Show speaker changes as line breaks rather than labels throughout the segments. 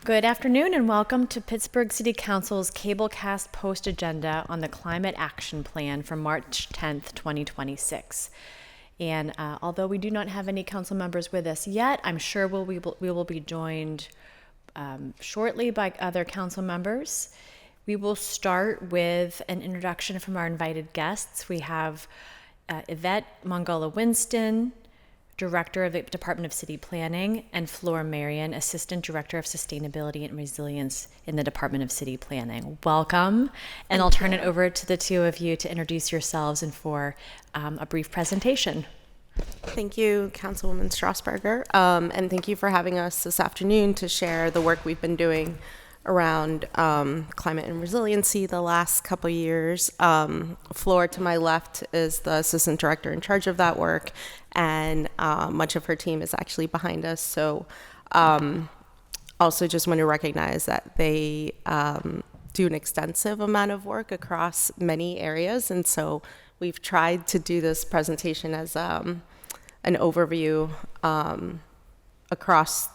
Good afternoon and welcome to Pittsburgh City Council's Cablecast Post Agenda on the Climate Action Plan for March 10th, 2026. And although we do not have any council members with us yet, I'm sure we will be joined shortly by other council members. We will start with an introduction from our invited guests. We have Yvette Mongola-Winston, Director of the Department of City Planning, and Flora Marion, Assistant Director of Sustainability and Resilience in the Department of City Planning. Welcome, and I'll turn it over to the two of you to introduce yourselves and for a brief presentation.
Thank you, Councilwoman Strasburger, and thank you for having us this afternoon to share the work we've been doing around climate and resiliency the last couple years. Flora to my left is the assistant director in charge of that work, and much of her team is actually behind us. So also just want to recognize that they do an extensive amount of work across many areas, and so we've tried to do this presentation as an overview across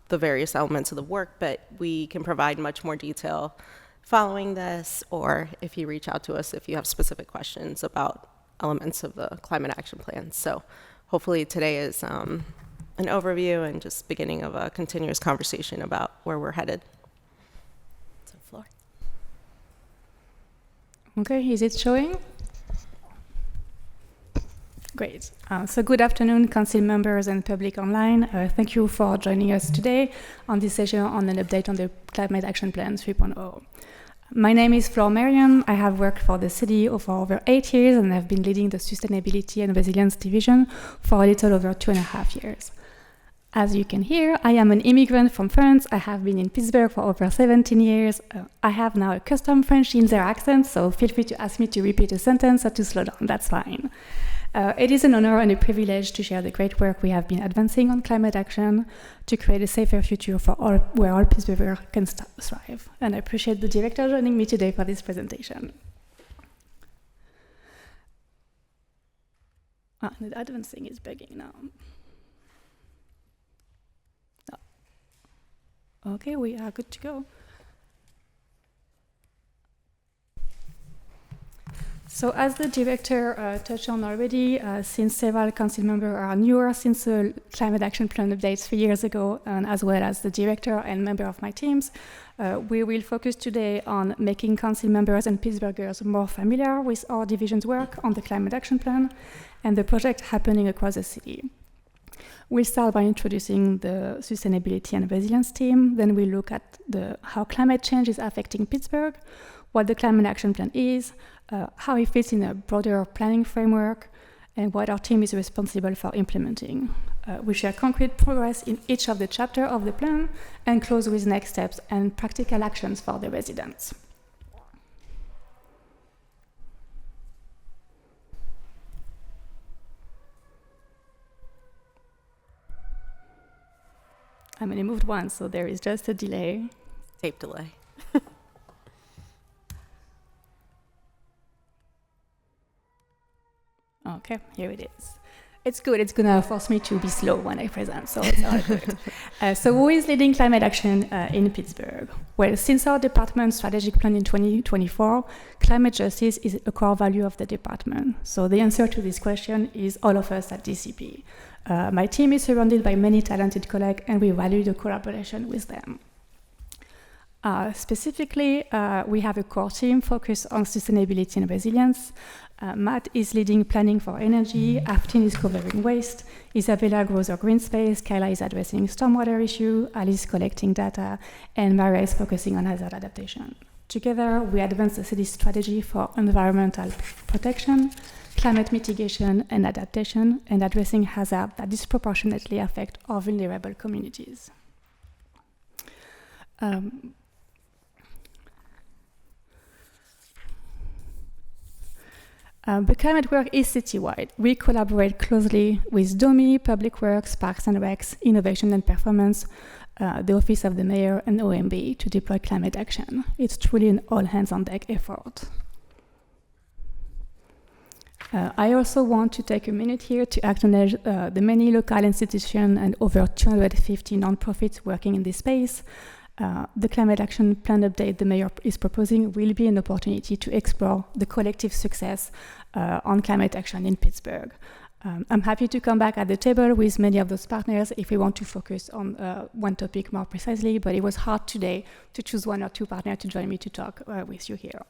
the various elements of the work, but we can provide much more detail following this, or if you reach out to us if you have specific questions about elements of the climate action plan. So hopefully today is an overview and just beginning of a continuous conversation about where we're headed. So, Flora.
Okay, is it showing? Great. So good afternoon, council members and public online. Thank you for joining us today on this session on an update on the Climate Action Plan 3.0. My name is Flora Marion. I have worked for the city for over 8 years and I've been leading the Sustainability and Resilience Division for a little over 2.5 years. As you can hear, I am an immigrant from France. I have been in Pittsburgh for over 17 years. I have now a custom French in their accent, so feel free to ask me to repeat a sentence or to slow down, that's fine. It is an honor and a privilege to share the great work we have been advancing on climate action to create a safer future for all, where all Pittsburghers can thrive. And I appreciate the director joining me today for this presentation. The advancing is bugging now. No. Okay, we are good to go. So as the director touched on already, since several council members are newer since the Climate Action Plan update 3 years ago, and as well as the director and member of my teams, we will focus today on making council members and Pittsburghers more familiar with our division's work on the Climate Action Plan and the project happening across the city. We'll start by introducing the Sustainability and Resilience team, then we'll look at how climate change is affecting Pittsburgh, what the Climate Action Plan is, how it fits in a broader planning framework, and what our team is responsible for implementing. We share concrete progress in each of the chapters of the plan and close with next steps and practical actions for the residents. I'm only moved once, so there is just a delay.
Tape delay.
Okay, here it is. It's good. It's going to force me to be slow when I present, so it's all good. So who is leading climate action in Pittsburgh? Well, since our department's strategic plan in 2024, climate justice is a core value of the department. So the answer to this question is all of us at DCP. My team is surrounded by many talented colleagues, and we value the collaboration with them. Specifically, we have a core team focused on sustainability and resilience. Matt is leading planning for energy, Aftin is covering waste, Isabella grows our green space, Kayla is addressing stormwater issue, Alice collecting data, and Maria is focusing on hazard adaptation. Together, we advance the city's strategy for environmental protection, climate mitigation and adaptation, and addressing hazards that disproportionately affect our vulnerable communities. The climate work is citywide. We collaborate closely with DOMI, Public Works, Parks and Recs, Innovation and Performance, the Office of the Mayor, and OMB to deploy climate action. It's truly an all-hands-on-deck effort. I also want to take a minute here to acknowledge the many local institutions and over 250 nonprofits working in this space. The climate action plan update the mayor is proposing will be an opportunity to explore the collective success on climate action in Pittsburgh. I'm happy to come back at the table with many of those partners if we want to focus on one topic more precisely, but it was hard today to choose one or two partners to join me to talk with you here.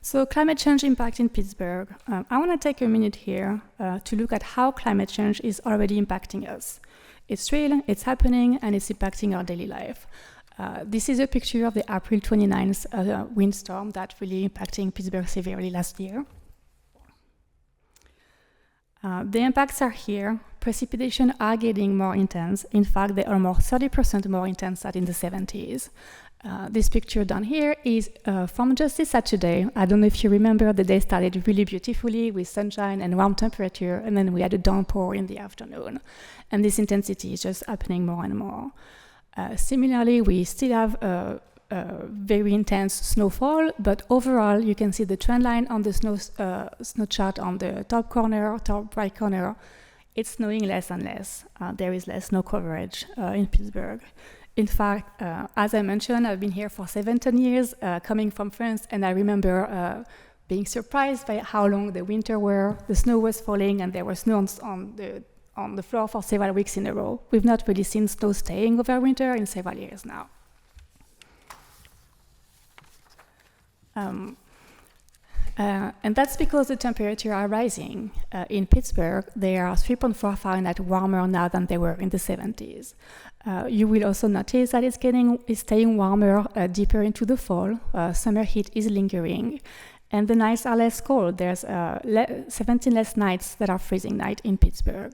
So climate change impact in Pittsburgh. I want to take a minute here to look at how climate change is already impacting us. It's real, it's happening, and it's impacting our daily life. This is a picture of the April 29th windstorm that really impacting Pittsburgh severely last year. The impacts are here. Precipitation are getting more intense. In fact, they are almost 30% more intense than in the 70s. This picture down here is from just this Saturday. I don't know if you remember, the day started really beautifully with sunshine and warm temperature, and then we had a downpour in the afternoon. And this intensity is just happening more and more. Similarly, we still have very intense snowfall, but overall, you can see the trend line on the snow chart on the top right corner. It's snowing less and less. There is less snow coverage in Pittsburgh. In fact, as I mentioned, I've been here for 17 years, coming from France, and I remember being surprised by how long the winter were. The snow was falling, and there was snow on the floor for several weeks in a row. We've not really seen snow staying over winter in several years now. And that's because the temperatures are rising. In Pittsburgh, they are 3.4 Fahrenheit warmer now than they were in the 70s. You will also notice that it's staying warmer deeper into the fall. Summer heat is lingering. And the nights are less cold. There's 17 less nights that are freezing night in Pittsburgh.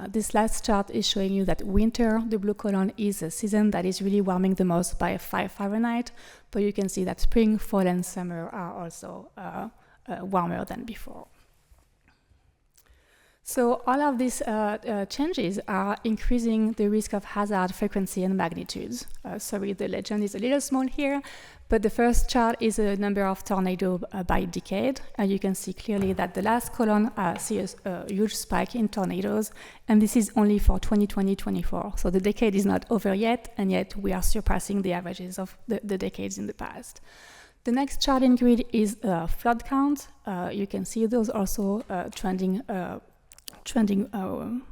This last chart is showing you that winter, the blue column, is a season that is really warming the most by 5 Fahrenheit, but you can see that spring, fall, and summer are also warmer than before. So all of these changes are increasing the risk of hazard, frequency, and magnitudes. Sorry, the legend is a little small here, but the first chart is a number of tornadoes by decade. And you can see clearly that the last column sees a huge spike in tornadoes, and this is only for 2020-24. So the decade is not over yet, and yet we are surpassing the averages of the decades in the past. The next chart in grid is flood count. You can see those also trending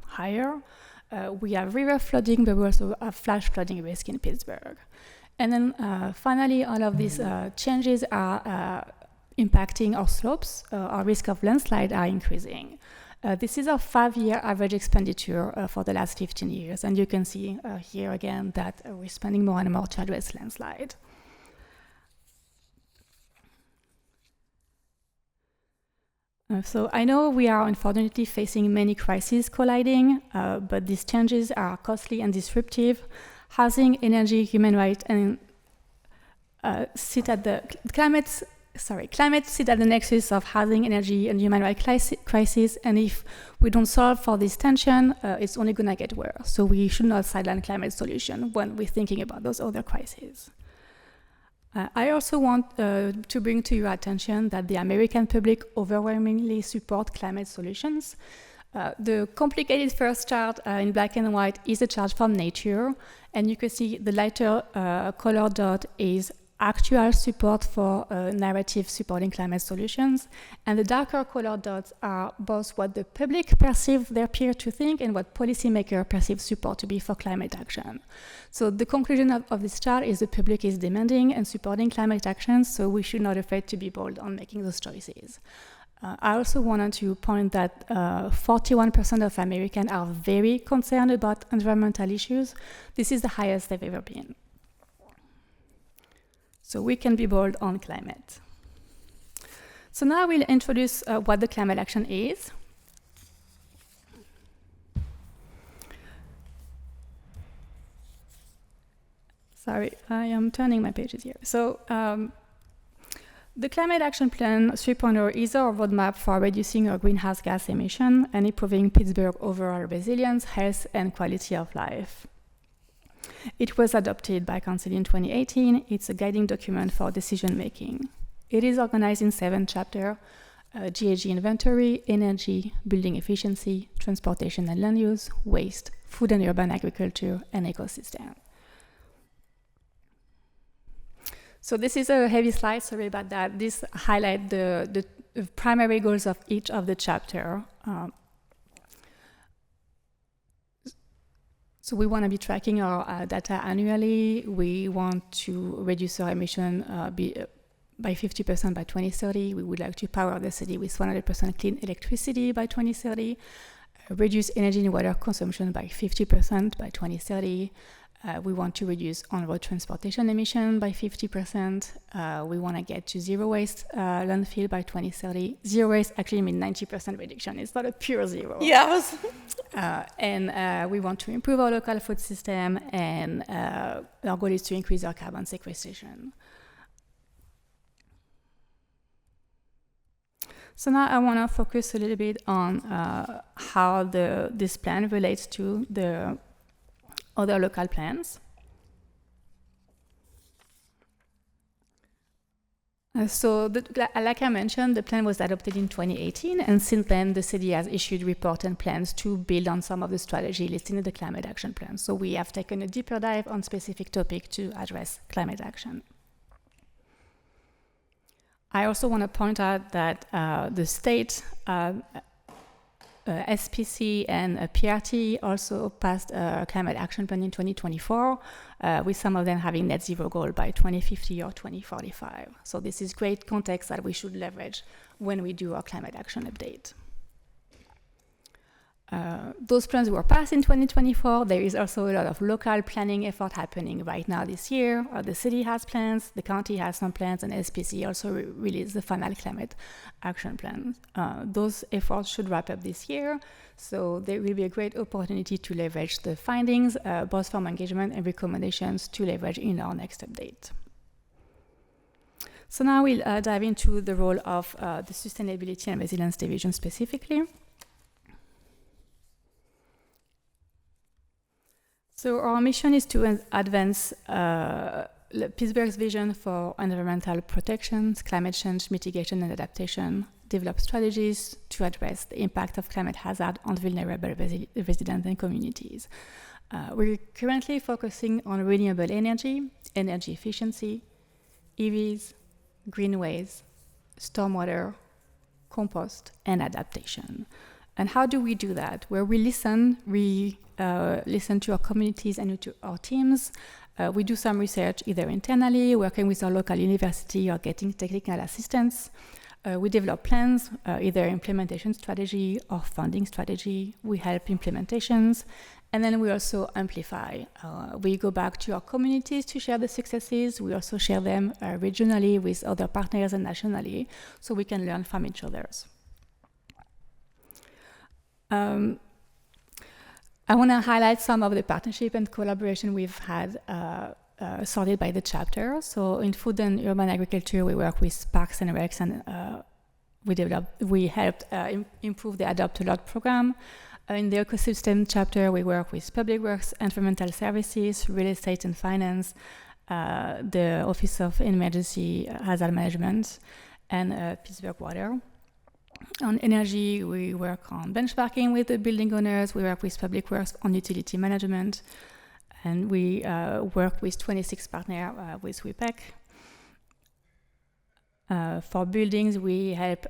higher. We have river flooding, but we also have flash flooding risk in Pittsburgh. And then finally, all of these changes are impacting our slopes. Our risk of landslide are increasing. This is our 5-year average expenditure for the last 15 years. And you can see here again that we're spending more and more to address landslide. So I know we are unfortunately facing many crises colliding, but these changes are costly and disruptive. Housing, energy, human rights, and climate sit at the nexus of housing, energy, and human rights crisis. And if we don't solve for this tension, it's only going to get worse. So we should not sideline climate solution when we're thinking about those other crises. I also want to bring to your attention that the American public overwhelmingly support climate solutions. The complicated first chart in black and white is a chart from Nature, and you can see the lighter color dot is actual support for narrative supporting climate solutions, and the darker color dots are both what the public perceive their peer to think and what policymakers perceive support to be for climate action. So the conclusion of this chart is the public is demanding and supporting climate action, so we should not be afraid to be bold on making those choices. I also wanted to point that 41% of Americans are very concerned about environmental issues. This is the highest they've ever been. So we can be bold on climate. So now we'll introduce what the climate action is. Sorry, I am turning my pages here. So the Climate Action Plan 3.0 is our roadmap for reducing our greenhouse gas emission and improving Pittsburgh's overall resilience, health, and quality of life. It was adopted by Council in 2018. It's a guiding document for decision-making. It is organized in 7 chapters. GHG inventory, energy, building efficiency, transportation and land use, waste, food and urban agriculture, and ecosystem. So this is a heavy slide, sorry about that. This highlights the primary goals of each of the chapter. So we want to be tracking our data annually. We want to reduce our emission by 50% by 2030. We would like to power the city with 100% clean electricity by 2030, reduce energy and water consumption by 50% by 2030. We want to reduce on-road transportation emission by 50%. We want to get to zero waste landfill by 2030. Zero waste actually means 90% reduction. It's not a pure zero.
Yes.
And we want to improve our local food system, and our goal is to increase our carbon sequestration. So now I want to focus a little bit on how this plan relates to the other local plans. Like I mentioned, the plan was adopted in 2018, and since then the city has issued reports and plans to build on some of the strategy listed in the climate action plan. So we have taken a deeper dive on specific topics to address climate action. I also want to point out that the state, SPC and PRT also passed a climate action plan in 2024, with some of them having net zero goal by 2050 or 2045. So this is great context that we should leverage when we do our climate action update. Those plans were passed in 2024. There is also a lot of local planning effort happening right now this year. The city has plans, the county has some plans, and SPC also released the final climate action plan. Those efforts should wrap up this year, so there will be a great opportunity to leverage the findings, both from engagement and recommendations to leverage in our next update. So now we'll dive into the role of the Sustainability and Resilience Division specifically. So our mission is to advance Pittsburgh's vision for environmental protection, climate change mitigation and adaptation, develop strategies to address the impact of climate hazard on vulnerable residents and communities. We're currently focusing on renewable energy, energy efficiency, EVs, greenways, stormwater, compost, and adaptation. And how do we do that? Where we listen to our communities and to our teams. We do some research either internally, working with our local university, or getting technical assistance. We develop plans, either implementation strategy or funding strategy. We help implementations, and then we also amplify. We go back to our communities to share the successes. We also share them regionally with other partners and nationally, so we can learn from each other. I want to highlight some of the partnership and collaboration we've had started by the chapter. So in food and urban agriculture, we work with Parks and Recs, and we helped improve the Adopt a Lot program. In the ecosystem chapter, we work with Public Works, Environmental Services, Real Estate and Finance, the Office of Emergency Hazard Management, and Pittsburgh Water. On energy, we work on benchmarking with the building owners. We work with Public Works on utility management, and we work with 26 partners with WIPEC. For buildings, we help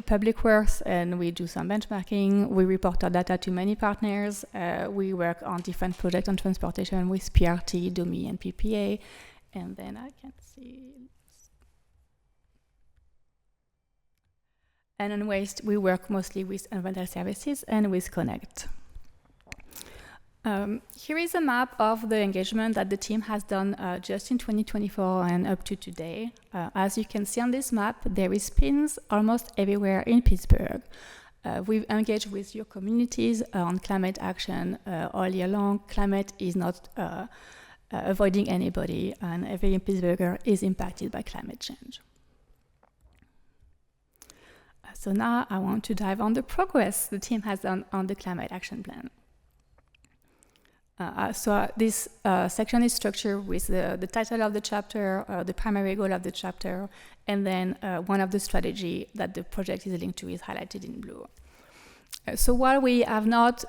Public Works, and we do some benchmarking. We report our data to many partners. We work on different projects on transportation with PRT, DOMI, and PPA. And then I can see. And on waste, we work mostly with Environmental Services and with Connect. Here is a map of the engagement that the team has done just in 2024 and up to today. As you can see on this map, there is pins almost everywhere in Pittsburgh. We've engaged with your communities on climate action all year long. Climate is not avoiding anybody, and every Pittsburgher is impacted by climate change. So now I want to dive on the progress the team has done on the climate action plan. This section is structured with the title of the chapter, the primary goal of the chapter, and then one of the strategy that the project is linked to is highlighted in blue. So while we have not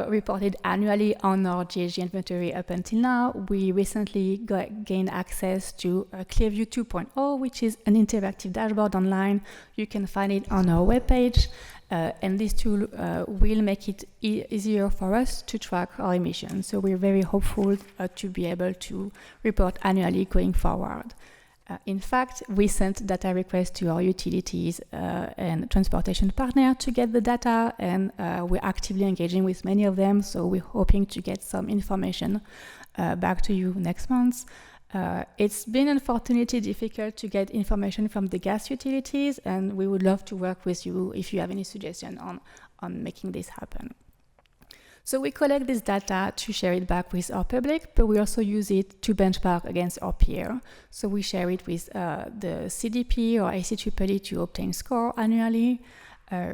reported annually on our GHG inventory up until now, we recently gained access to Clearview 2.0, which is an interactive dashboard online. You can find it on our webpage, and this tool will make it easier for us to track our emissions. So we're very hopeful to be able to report annually going forward. In fact, we sent data requests to our utilities and transportation partner to get the data, and we're actively engaging with many of them, so we're hoping to get some information back to you next month. It's been unfortunately difficult to get information from the gas utilities, and we would love to work with you if you have any suggestion on making this happen. So we collect this data to share it back with our public, but we also use it to benchmark against our peer. So we share it with the CDP or ICEEE to obtain score annually.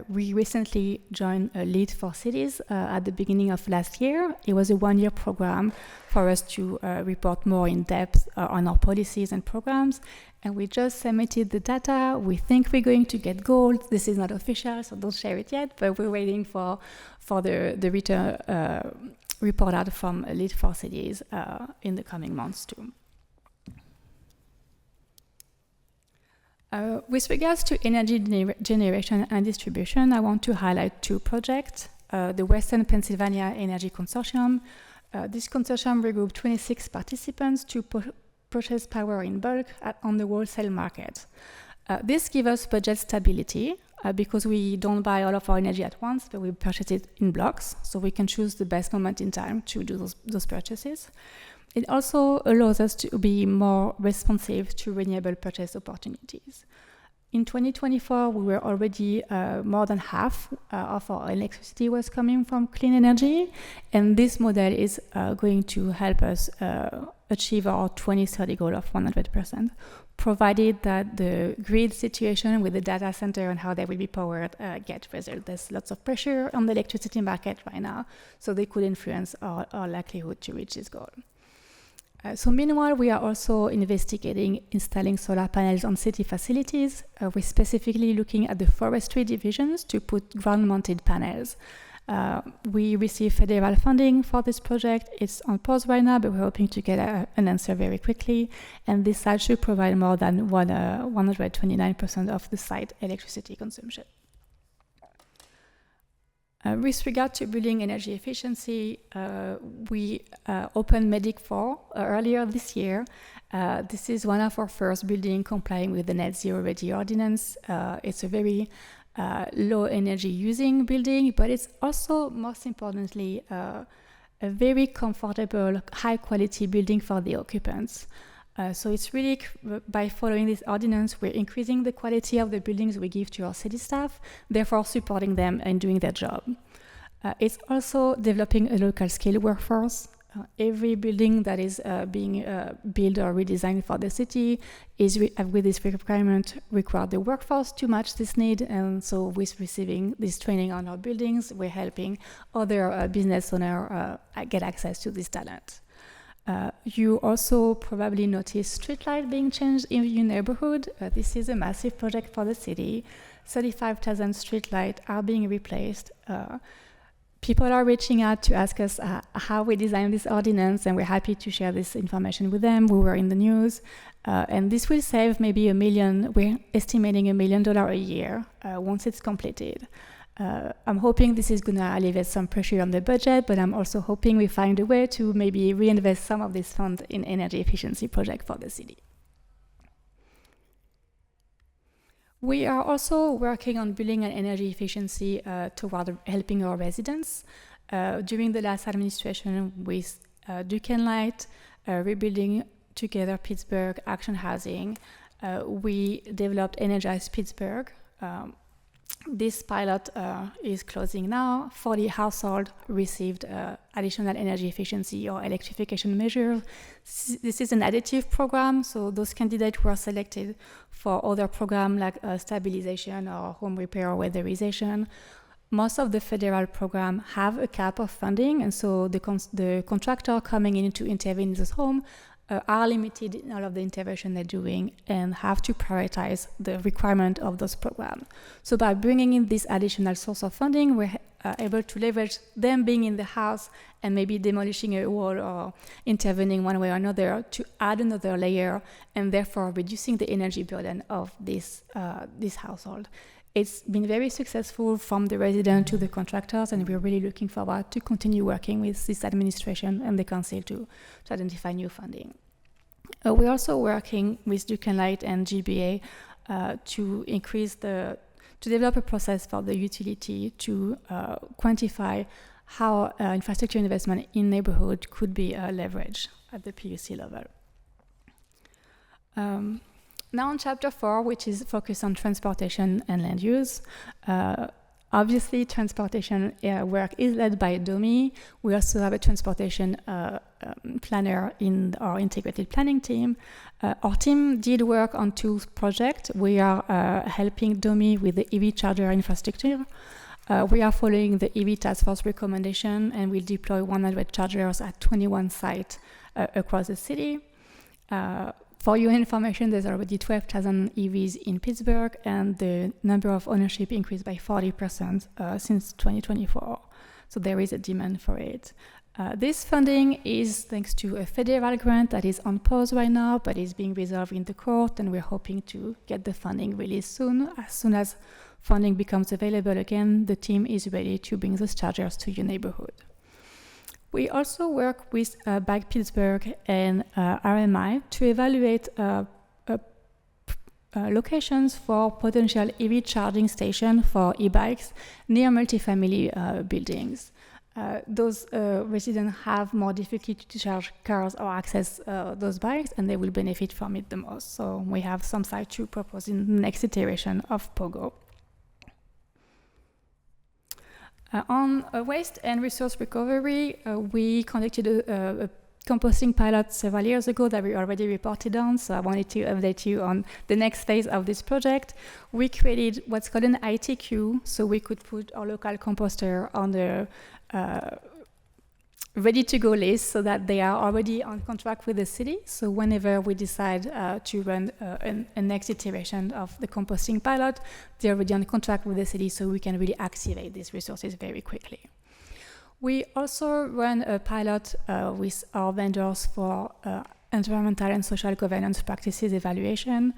We recently joined a Lead for Cities at the beginning of last year. It was a one-year program for us to report more in depth on our policies and programs. And we just submitted the data. We think we're going to get gold. This is not official, so don't share it yet, but we're waiting for the return report out from Lead for Cities in the coming months too. With regards to energy generation and distribution, I want to highlight two projects. The Western Pennsylvania Energy Consortium. This consortium regrouped 26 participants to purchase power in bulk on the wholesale market. This gives us budget stability because we don't buy all of our energy at once, but we purchase it in blocks, so we can choose the best moment in time to do those purchases. It also allows us to be more responsive to renewable purchase opportunities. In 2024, we were already more than half of our electricity was coming from clean energy, and this model is going to help us achieve our 2030 goal of 100%, provided that the grid situation with the data center and how they will be powered get resolved. There's lots of pressure on the electricity market right now, so they could influence our likelihood to reach this goal. So meanwhile, we are also investigating installing solar panels on city facilities. We're specifically looking at the forestry divisions to put ground-mounted panels. We receive federal funding for this project. It's on pause right now, but we're hoping to get an answer very quickly. And this site should provide more than 129% of the site electricity consumption. With regard to building energy efficiency, we opened MEDIC 4 earlier this year. This is one of our first buildings complying with the Net Zero Ready Ordinance. It's a very low energy using building, but it's also, most importantly, a very comfortable, high quality building for the occupants. So it's really, by following this ordinance, we're increasing the quality of the buildings we give to our city staff, therefore supporting them in doing their job. It's also developing a local skill workforce. Every building that is being built or redesigned for the city is with this requirement require the workforce to match this need, and so with receiving this training on our buildings, we're helping other business owners get access to this talent. You also probably noticed street light being changed in your neighborhood. This is a massive project for the city. 35,000 street lights are being replaced. People are reaching out to ask us how we designed this ordinance, and we're happy to share this information with them. We were in the news, and this will save maybe $1 million. We're estimating $1 million a year once it's completed. I'm hoping this is going to alleviate some pressure on the budget, but I'm also hoping we find a way to maybe reinvest some of this fund in energy efficiency project for the city. We are also working on building an energy efficiency toward helping our residents. During the last administration with Duquesne Light, Rebuilding Together Pittsburgh, Action Housing, we developed Energize Pittsburgh. This pilot is closing now. 40 households received additional energy efficiency or electrification measures. This is an additive program, so those candidates were selected for other programs like stabilization or home repair or weatherization. most of the federal programs have a cap of funding, and so the contractor coming in to intervene in this home are limited in all of the intervention they're doing and have to prioritize the requirement of those programs. So by bringing in this additional source of funding, we're able to leverage them being in the house and maybe demolishing a wall or intervening one way or another to add another layer, and therefore reducing the energy burden of this household. It's been very successful from the resident to the contractors, and we're really looking forward to continue working with this administration and the council to identify new funding. We're also working with Duke and Light and GBA to develop a process for the utility to quantify how infrastructure investment in neighborhood could be leveraged at the PUC level. Now on chapter 4, which is focused on transportation and land use. Obviously, transportation work is led by DOMI. We also have a transportation planner in our integrated planning team. Our team did work on 2 projects. We are helping DOMI with the EV charger infrastructure. We are following the EV task force recommendation, and we'll deploy 100 chargers at 21 sites across the city. For your information, there's already 12,000 EVs in Pittsburgh, and the number of ownership increased by 40% since 2024. So there is a demand for it. This funding is thanks to a federal grant that is on pause right now, but is being resolved in the court, and we're hoping to get the funding released soon. As soon as funding becomes available again, the team is ready to bring those chargers to your neighborhood. We also work with Bike Pittsburgh and RMI to evaluate locations for potential EV charging stations for e-bikes near multifamily buildings. Those residents have more difficulty to charge cars or access those bikes, and they will benefit from it the most. So we have some sites to propose in the next iteration of POGO. On waste and resource recovery, we conducted a composting pilot several years ago that we already reported on, so I wanted to update you on the next phase of this project. We created what's called an ITQ, so we could put our local composter on the ready-to-go list so that they are already on contract with the city. So whenever we decide to run a next iteration of the composting pilot, they're already on contract with the city, so we can really activate these resources very quickly. We also run a pilot with our vendors for environmental and social governance practices evaluation.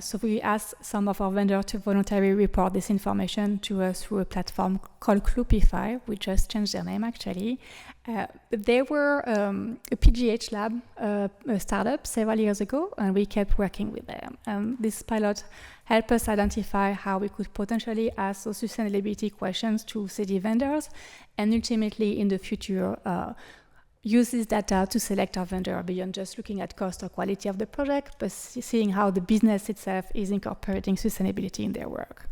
So we asked some of our vendors to voluntarily report this information to us through a platform called Clupify. We just changed their name, actually. They were a PGH lab, a startup several years ago, and we kept working with them. This pilot helped us identify how we could potentially ask those sustainability questions to city vendors, and ultimately in the future use this data to select our vendor beyond just looking at cost or quality of the project, but seeing how the business itself is incorporating sustainability in their work.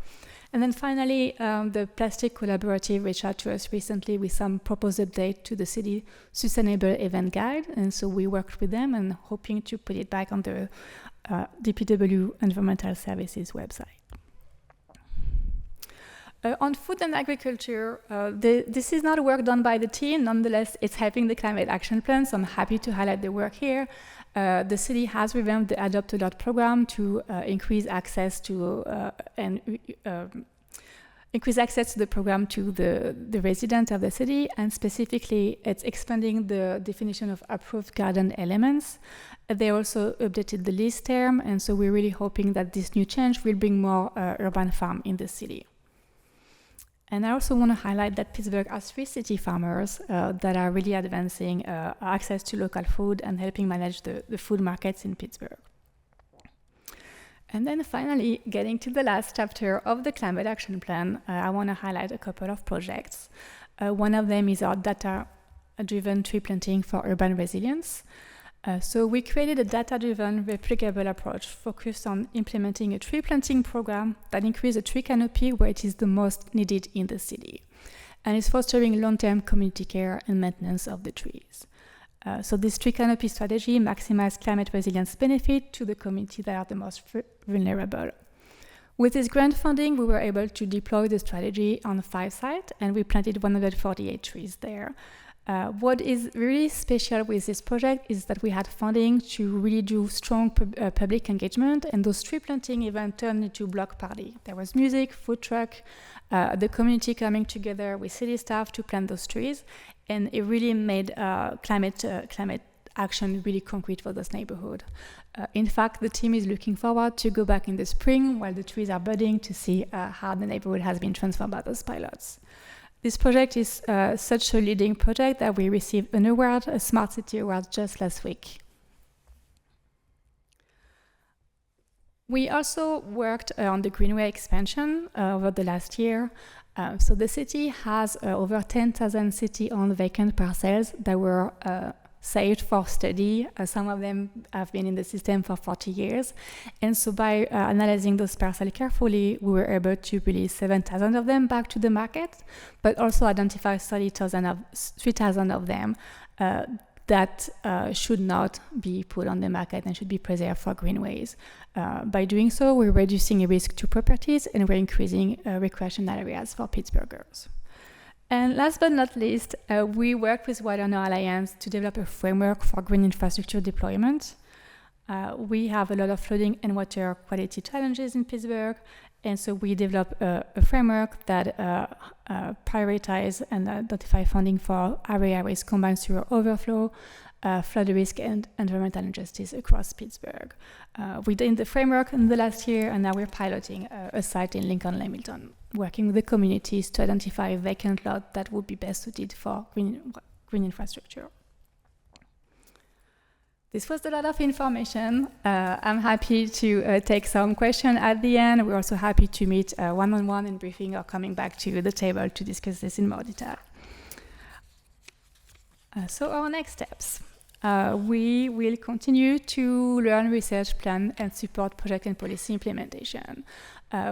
And then finally, the Plastic Collaborative reached out to us recently with some proposed update to the city sustainable event guide. And so we worked with them and hoping to put it back on the DPW Environmental Services website. On food and agriculture, this is not work done by the team. Nonetheless, it's helping the climate action plan, so I'm happy to highlight the work here. The city has revamped the Adopt a Lot program to increase access to the program to the residents of the city, and specifically, it's expanding the definition of approved garden elements. They also updated the lease term, and so we're really hoping that this new change will bring more urban farm in the city. And I also want to highlight that Pittsburgh has 3 city farmers that are really advancing access to local food and helping manage the food markets in Pittsburgh. And then finally, getting to the last chapter of the Climate Action Plan, I want to highlight a couple of projects. One of them is our data-driven tree planting for urban resilience. So we created a data-driven, replicable approach focused on implementing a tree planting program that increases the tree canopy where it is the most needed in the city, and is fostering long-term community care and maintenance of the trees. So this tree canopy strategy maximizes climate resilience benefit to the community that are the most vulnerable. With this grant funding, we were able to deploy the strategy on 5 sites, and we planted 148 trees there. What is really special with this project is that we had funding to really do strong public engagement, and those tree planting events turned into block party. There was music, food truck, the community coming together with city staff to plant those trees, and it really made climate action really concrete for this neighborhood. In fact, the team is looking forward to go back in the spring while the trees are budding to see how the neighborhood has been transformed by those pilots. This project is such a leading project that we received an award, a Smart City Award, just last week. We also worked on the Greenway expansion over the last year. So the city has over 10,000 city-owned vacant parcels that were saved for study. Some of them have been in the system for 40 years. And so by analyzing those parcels carefully, we were able to release 7,000 of them back to the market, but also identify 3,000 of them that should not be put on the market and should be preserved for greenways. By doing so, we're reducing risk to properties and we're increasing recreational areas for Pittsburghers. And last but not least, we worked with Water No Alliance to develop a framework for green infrastructure deployment. We have a lot of flooding and water quality challenges in Pittsburgh, and so we developed a framework that prioritizes and identify funding for area risk combined sewer overflow, flood risk, and environmental injustice across Pittsburgh. We did the framework in the last year, and now we're piloting a site in Lincoln Lamilton, working with the communities to identify a vacant lot that would be best suited for green infrastructure. This was a lot of information. I'm happy to take some questions at the end. We're also happy to meet one-on-one in briefing or coming back to the table to discuss this in more detail. So our next steps. We will continue to learn, research, plan, and support project and policy implementation.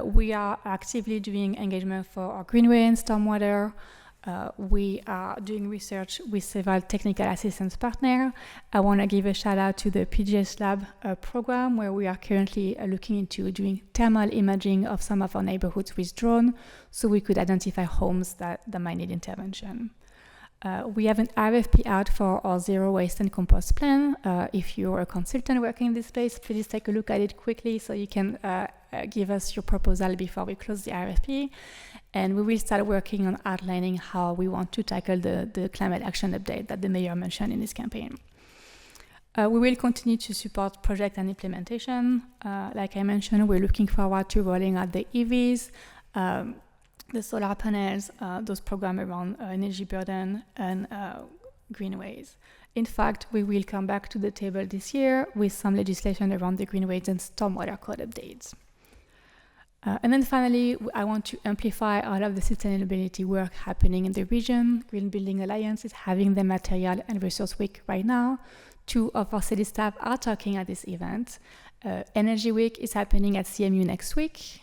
We are actively doing engagement for our greenway and stormwater. We are doing research with several technical assistance partners. I want to give a shout out to the PGS Lab program, where we are currently looking into doing thermal imaging of some of our neighborhoods with drone, so we could identify homes that might need intervention. We have an RFP out for our zero waste and compost plan. If you're a consultant working in this space, please take a look at it quickly so you can give us your proposal before we close the RFP. And we will start working on outlining how we want to tackle the climate action update that the mayor mentioned in this campaign. We will continue to support project and implementation. Like I mentioned, we're looking forward to rolling out the EVs, the solar panels, those programs around energy burden and greenways. In fact, we will come back to the table this year with some legislation around the greenways and stormwater code updates. And then finally, I want to amplify all of the sustainability work happening in the region. Green Building Alliance is having the material and resource week right now. 2 of our city staff are talking at this event. Energy Week is happening at CMU next week.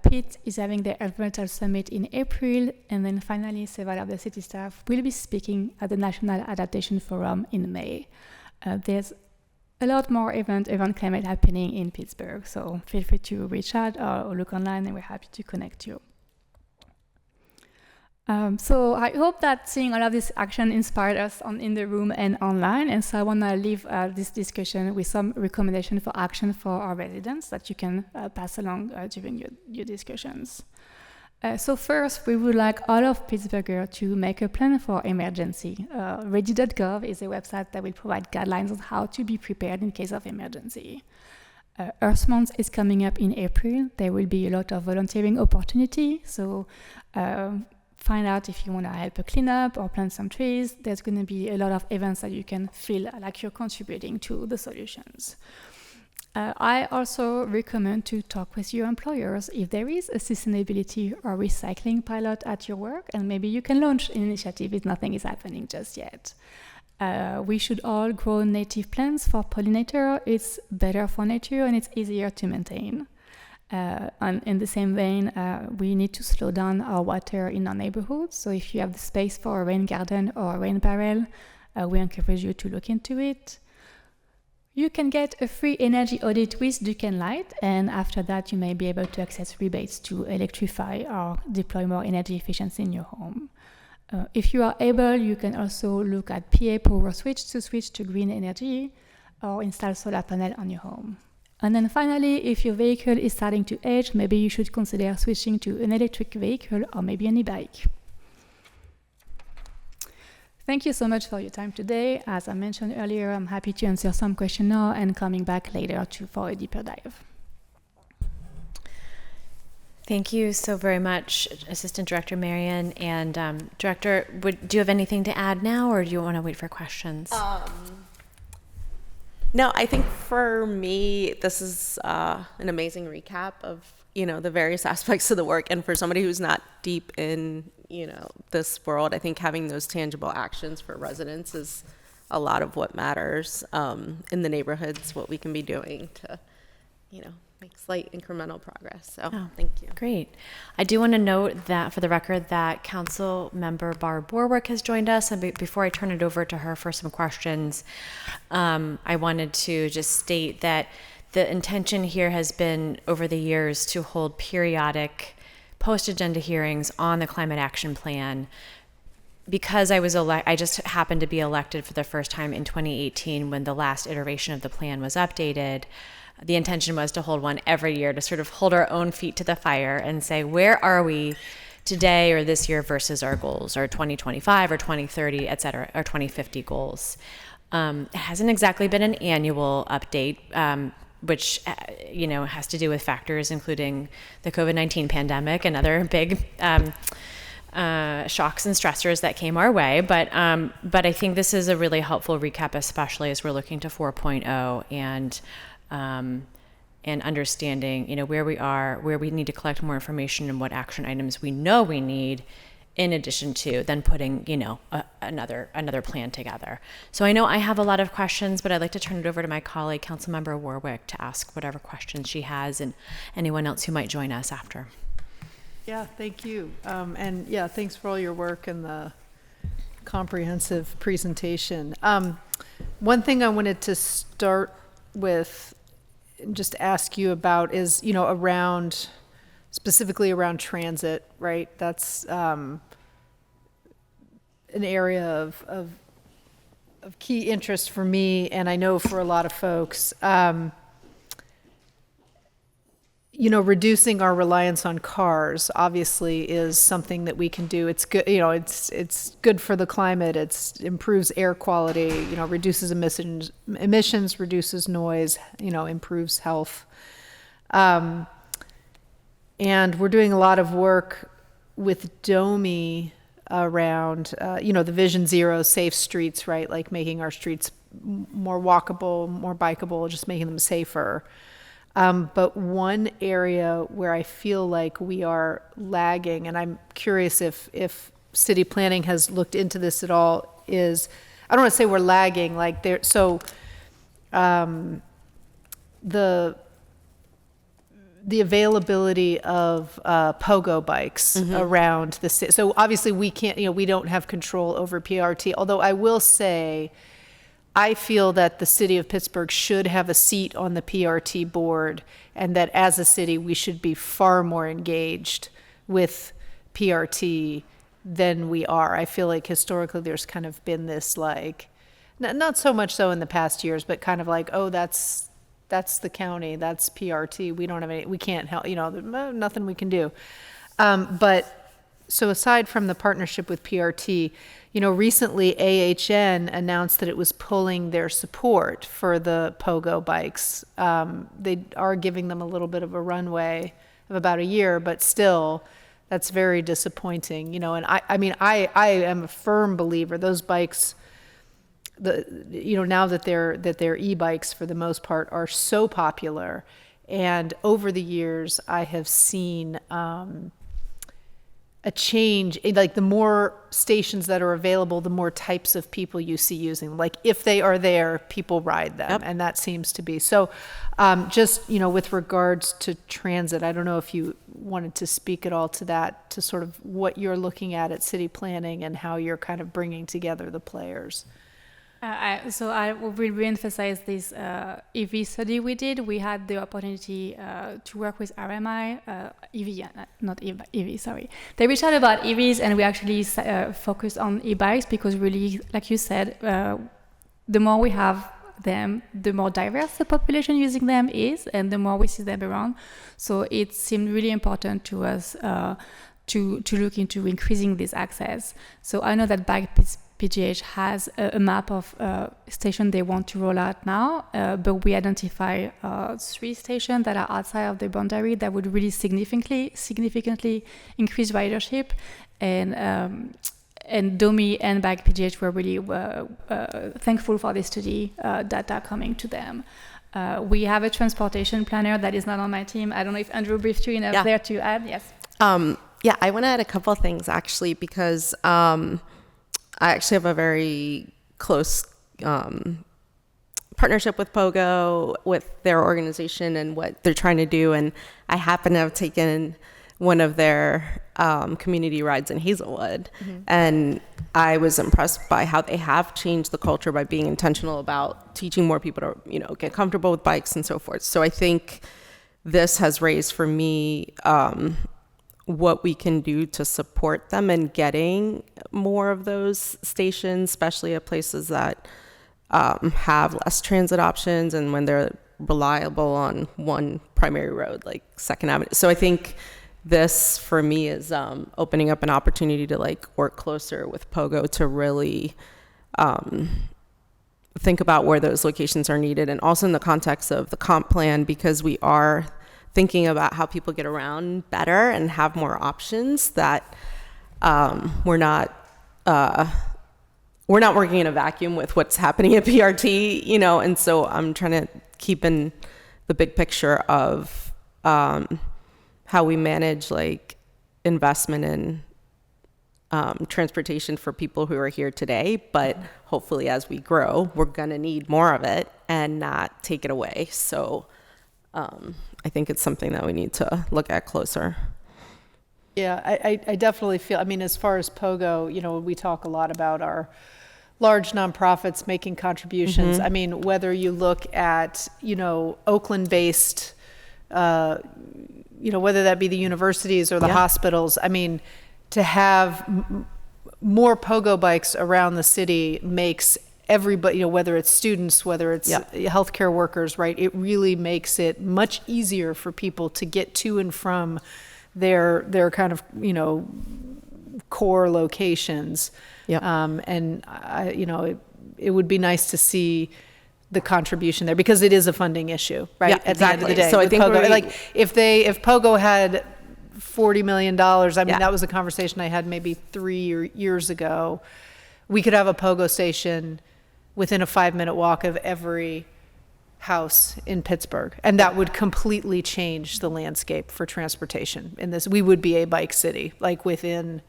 Pitt is having their environmental summit in April, and then finally several of the city staff will be speaking at the National Adaptation Forum in May. There's a lot more event around climate happening in Pittsburgh, so feel free to reach out or look online, and we're happy to connect you. So I hope that seeing all of this action inspired us in the room and online, and so I want to leave this discussion with some recommendation for action for our residents that you can pass along during your discussions. So first, we would like all of Pittsburghers to make a plan for emergency. Ready.gov is a website that will provide guidelines on how to be prepared in case of emergency. Earth Month is coming up in April. There will be a lot of volunteering opportunity, so find out if you want to help a cleanup or plant some trees. There's going to be a lot of events that you can feel like you're contributing to the solutions. I also recommend to talk with your employers if there is a sustainability or recycling pilot at your work, and maybe you can launch an initiative if nothing is happening just yet. We should all grow native plants for pollinator. It's better for nature and it's easier to maintain. And in the same vein, we need to slow down our water in our neighborhoods. So if you have the space for a rain garden or a rain barrel, we encourage you to look into it. You can get a free energy audit with Duquesne Light, and after that you may be able to access rebates to electrify or deploy more energy efficiency in your home. If you are able, you can also look at PA Power Switch to switch to green energy or install solar panel on your home. And then finally, if your vehicle is starting to age, maybe you should consider switching to an electric vehicle or maybe an e-bike. Thank you so much for your time today. As I mentioned earlier, I'm happy to answer some questions now and coming back later for a deeper dive.
Thank you so very much, Assistant Director Marion. And Director, do you have anything to add now, or do you want to wait for questions?
No, I think for me, this is an amazing recap of, the various aspects of the work. And for somebody who's not deep in, this world, I think having those tangible actions for residents is a lot of what matters in the neighborhoods, what we can be doing to, make slight incremental progress. So thank you.
Great. I do want to note that for the record that Council Member Barb Warwick has joined us. And before I turn it over to her for some questions, I wanted to just state that the intention here has been over the years to hold periodic post-agenda hearings on the Climate Action Plan. Because I just happened to be elected for the first time in 2018 when the last iteration of the plan was updated. The intention was to hold one every year to sort of hold our own feet to the fire and say, where are we today or this year versus our goals, our 2025 or 2030, et cetera, or 2050 goals. It hasn't exactly been an annual update, which, has to do with factors including the COVID-19 pandemic and other big shocks and stressors that came our way. But I think this is a really helpful recap, especially as we're looking to 4.0 and understanding, where we are, where we need to collect more information and what action items we know we need, in addition to then putting, another plan together. So I know I have a lot of questions, but I'd like to turn it over to my colleague, Councilmember Warwick, to ask whatever questions she has and anyone else who might join us after.
Yeah, thank you. And yeah, thanks for all your work and the comprehensive presentation. One thing I wanted to start with, just ask you about is, specifically around transit, right? That's an area of key interest for me, and I know for a lot of folks. Reducing our reliance on cars obviously is something that we can do. It's good, it's good for the climate. It improves air quality, reduces emissions, reduces noise, improves health. And we're doing a lot of work with DOMI around, the Vision Zero safe streets, right? Like making our streets more walkable, more bikeable, just making them safer. But one area where I feel like we are lagging, and I'm curious if city planning has looked into this at all, is, I don't want to say we're lagging, like there. So the availability of pogo bikes around the city. So obviously we can't, we don't have control over PRT. Although I will say, I feel that the city of Pittsburgh should have a seat on the PRT board, and that as a city, we should be far more engaged with PRT than we are. I feel like historically there's kind of been this not so much so in the past years, but kind of like, oh, that's the county, that's PRT. We don't have any, we can't help, nothing we can do. But so aside from the partnership with PRT, recently AHN announced that it was pulling their support for the pogo bikes. They are giving them a little bit of a runway of about a year, but still, that's very disappointing. And I am a firm believer those bikes, now that they're e-bikes for the most part, are so popular, and over the years I have seen a change, like the more stations that are available, the more types of people you see using them. Like if they are there, people ride them. Yep. And that seems to be. So just, with regards to transit, I don't know if you wanted to speak at all to that, to sort of what you're looking at city planning and how you're kind of bringing together the players.
So I will re-emphasize this EV study we did. We had the opportunity to work with RMI, EV, not EV, sorry. They reached out about EVs, and we actually focused on e-bikes because really, like you said, the more we have them, the more diverse the population using them is, and the more we see them around. So it seemed really important to us to look into increasing this access. So I know that Bike PGH has a map of stations they want to roll out now, but we identify 3 stations that are outside of the boundary that would really significantly increase ridership. And DOMI and Bike PGH were really thankful for this study data coming to them. We have a transportation planner that is not on my team. I don't know if Andrew briefed you enough there to add. Yes.
Yeah, I want to add a couple of things actually because I actually have a very close partnership with Pogo, with their organization and what they're trying to do. And I happen to have taken one of their community rides in Hazelwood. Mm-hmm. And I was impressed by how they have changed the culture by being intentional about teaching more people to, get comfortable with bikes and so forth. So I think this has raised for me what we can do to support them in getting more of those stations, especially at places that have less transit options and when they're reliable on one primary road like 2nd Avenue. So I think this for me is opening up an opportunity to work closer with Pogo to really think about where those locations are needed, and also in the context of the comp plan, because we are thinking about how people get around better and have more options, that we're not working in a vacuum with what's happening at PRT, and so I'm trying to keep in the big picture of how we manage investment in transportation for people who are here today, but hopefully as we grow, we're gonna need more of it and not take it away. So I think it's something that we need to look at closer.
Yeah, I definitely feel, as far as Pogo, we talk a lot about our large nonprofits making contributions. Mm-hmm. Whether you look at, Oakland-based, whether that be the universities or the hospitals, to have more Pogo bikes around the city makes everybody, whether it's students, whether it's healthcare workers, right? It really makes it much easier for people to get to and from their kind of, core locations. And it would be nice to see the contribution there, because it is a funding issue, right?
Yeah,
at
exactly.
the end of the day.
So I think
Pogo, if Pogo had $40 million, that was a conversation I had maybe 3 years ago. We could have a Pogo station within a 5-minute walk of every house in Pittsburgh, and that would completely change the landscape for transportation in this. We would be a bike city within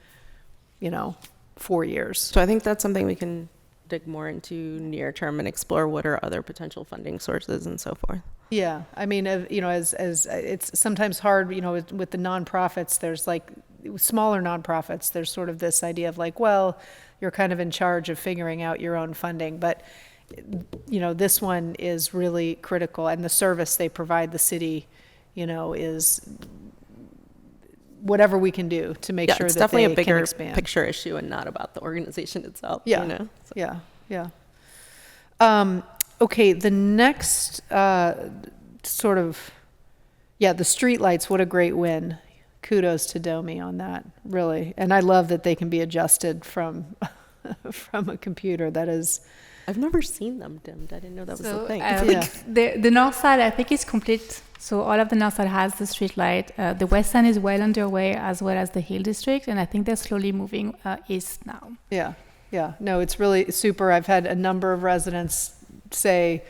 4 years.
So I think that's something we can dig more into near term and explore what are other potential funding sources and so forth.
Yeah, as it's sometimes hard, with the nonprofits, there's smaller nonprofits, there's sort of this idea of you're kind of in charge of figuring out your own funding, but this one is really critical, and the service they provide the city, is whatever we can do to make sure
it's
that
definitely
they
a bigger
can expand.
picture issue and not about the organization itself.
Yeah, yeah. Okay, the next the streetlights, what a great win. Kudos to DOMI on that, really. And I love that they can be adjusted from a computer. That is...
I've never seen them dimmed. I didn't know that was a thing.
The north side, I think, is complete. So all of the north side has the street light. The west side is well underway, as well as the Hill District, and I think they're slowly moving east now.
Yeah. No, it's really super. I've had a number of residents say,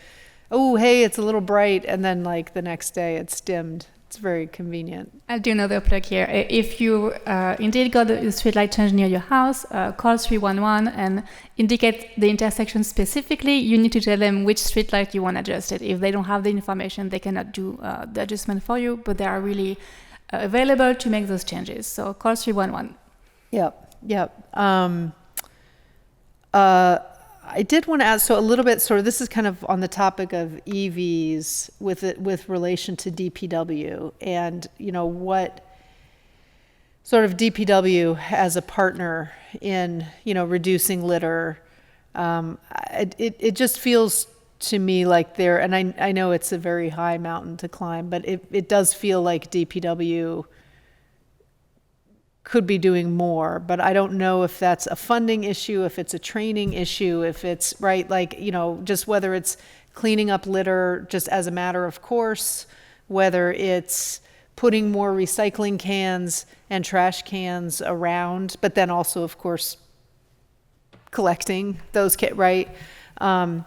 "Oh, hey, it's a little bright," and then the next day it's dimmed. It's very convenient.
I'll do another plug here. If you indeed got the streetlight change near your house, call 311 and indicate the intersection specifically. You need to tell them which streetlight you want adjusted. If they don't have the information, they cannot do the adjustment for you, but they are really available to make those changes. So call 311.
Yep. I did want to ask, so a little bit, sort of, this is kind of on the topic of EVs with relation to DPW, and what sort of DPW as a partner in reducing litter. It just feels to me like there, and I know it's a very high mountain to climb, but it does feel like DPW could be doing more, but I don't know if that's a funding issue, if it's a training issue, if it's right, like, just whether it's cleaning up litter just as a matter of course, whether it's putting more recycling cans and trash cans around, but then also, of course, collecting those, right? And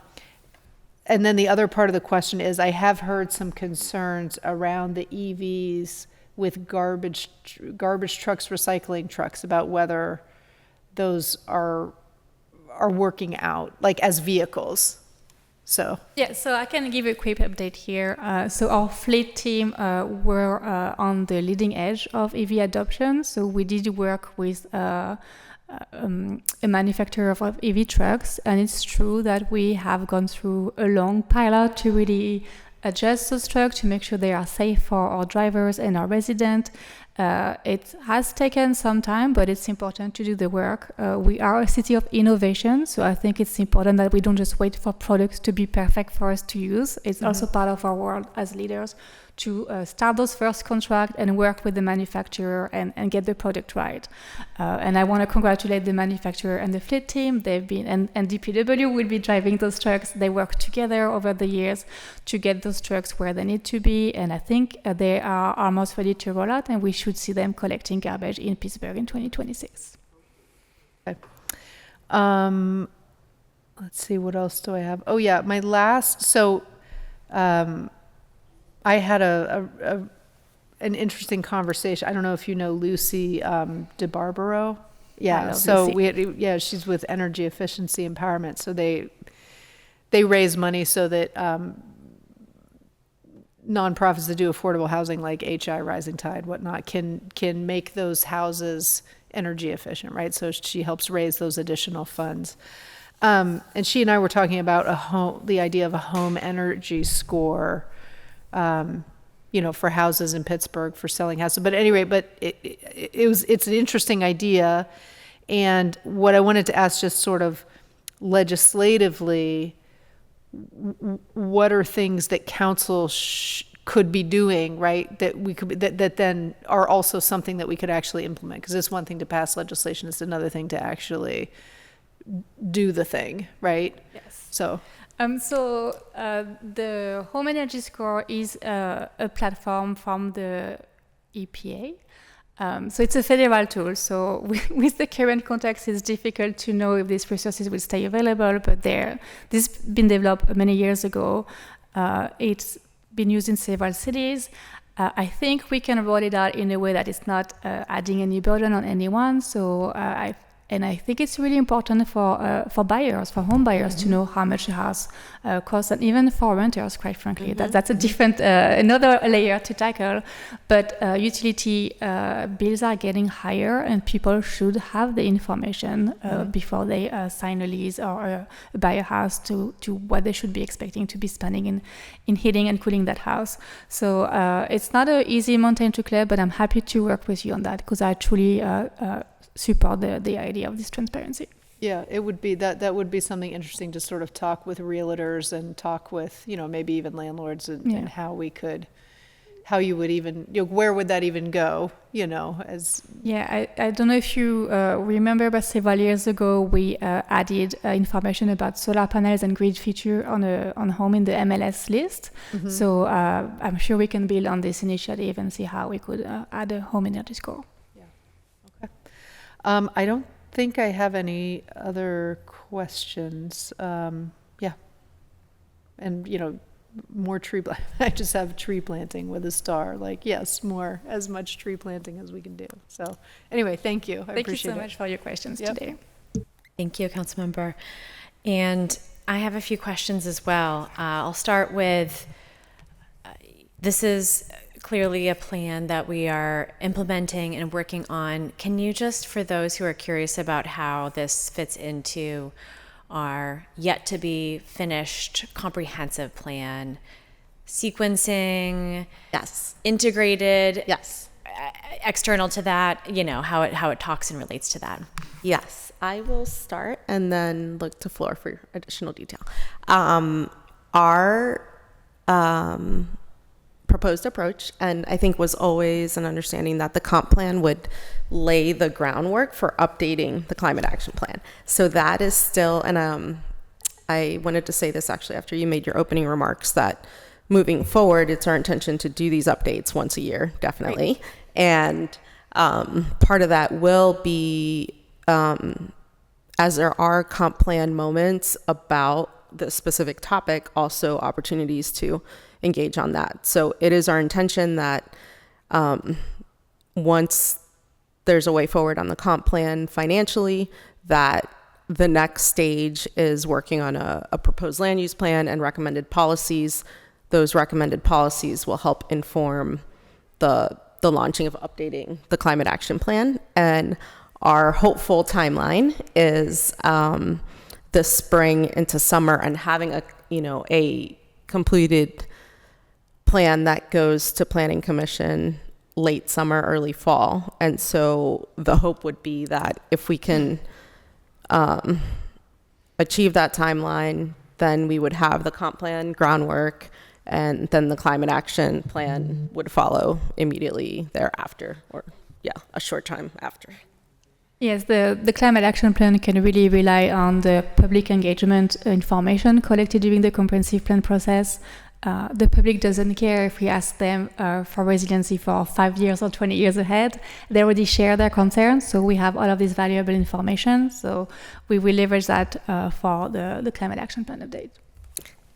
then the other part of the question is, I have heard some concerns around the EVs with garbage trucks, recycling trucks, about whether those are working out, like as vehicles. So
yeah, so I can give a quick update here. So our fleet team were on the leading edge of EV adoption. So we did work with a manufacturer of EV trucks, and it's true that we have gone through a long pilot to really adjust those trucks to make sure they are safe for our drivers and our residents. It has taken some time, but it's important to do the work. We are a city of innovation, so I think it's important that we don't just wait for products to be perfect for us to use. It's also part of our world as leaders to start those first contracts and work with the manufacturer and get the product right. And I want to congratulate the manufacturer and the fleet team. They've been, and DPW will be driving those trucks. They work together over the years to get those trucks where they need to be. And I think they are almost ready to roll out, and we should see them collecting garbage in Pittsburgh in 2026.
Okay. Let's see, what else do I have? Oh yeah, my last, so I had an interesting conversation. I don't know if you know Lucy DeBarbaro. Yeah, so Lucy. She's with Energy Efficiency Empowerment. So they raise money so that nonprofits that do affordable housing, like HI, Rising Tide, whatnot, can make those houses energy efficient, right? So she helps raise those additional funds. And she and I were talking about the idea of a home energy score, for houses in Pittsburgh, for selling houses. But anyway, it's an interesting idea. And what I wanted to ask, just sort of legislatively, what are things that council could be doing, right? That we could that then are also something that we could actually implement. Because it's one thing to pass legislation; it's another thing to actually do the thing, right?
Yes.
So.
The Home Energy Score is a platform from the EPA. So it's a federal tool. So with the current context, it's difficult to know if these resources will stay available, but this has been developed many years ago. It's been used in several cities. I think we can roll it out in a way that it's not adding any burden on anyone. So I think it's really important for buyers, for home buyers, to know how much a house costs, and even for renters, quite frankly. That's a different, another layer to tackle. But utility bills are getting higher, and people should have the information before they sign a lease or buy a house to what they should be expecting to be spending in heating and cooling that house. So it's not an easy mountain to climb, but I'm happy to work with you on that, because I truly support the idea of this transparency.
Yeah, it would be that would be something interesting to sort of talk with realtors and talk with, maybe even landlords and how you would even, where would that even go, as. Yeah,
I don't know if you remember, but several years ago, we added information about solar panels and grid feature on home in the MLS list. So I'm sure we can build on this initiative and see how we could add a home energy score.
I don't think I have any other questions. And, more tree planting. I just have tree planting with a star. Yes, as much tree planting as we can do. So anyway, thank you. I appreciate it.
Thank you so much for your questions today.
Thank you, Councilmember. And I have a few questions as well. I'll start with, this is clearly a plan that we are implementing and working on. Can you just, for those who are curious about how this fits into our yet to be finished comprehensive plan, sequencing,
Yes.
integrated,
Yes.
external to that, how it talks and relates to that.
Yes. I will start and then look to Flora for additional detail. Our proposed approach, and I think was always an understanding that the comp plan would lay the groundwork for updating the climate action plan. So that is still, and I wanted to say this actually after you made your opening remarks, that moving forward, it's our intention to do these updates once a year, definitely. Right. And part of that will be, as there are comp plan moments about the specific topic, also opportunities to engage on that. So it is our intention that once there's a way forward on the comp plan financially, that the next stage is working on a proposed land use plan and recommended policies. Those recommended policies will help inform the launching of updating the climate action plan. And our hopeful timeline is this spring into summer, and having a completed plan that goes to Planning Commission late summer, early fall. And so the hope would be that if we can achieve that timeline, then we would have the comp plan groundwork, and then the climate action plan would follow immediately thereafter, or a short time after.
Yes, the climate action plan can really rely on the public engagement information collected during the comprehensive plan process. The public doesn't care if we ask them for resiliency for 5 years or 20 years ahead. They already share their concerns, so we have all of this valuable information. So we will leverage that for the climate action plan update.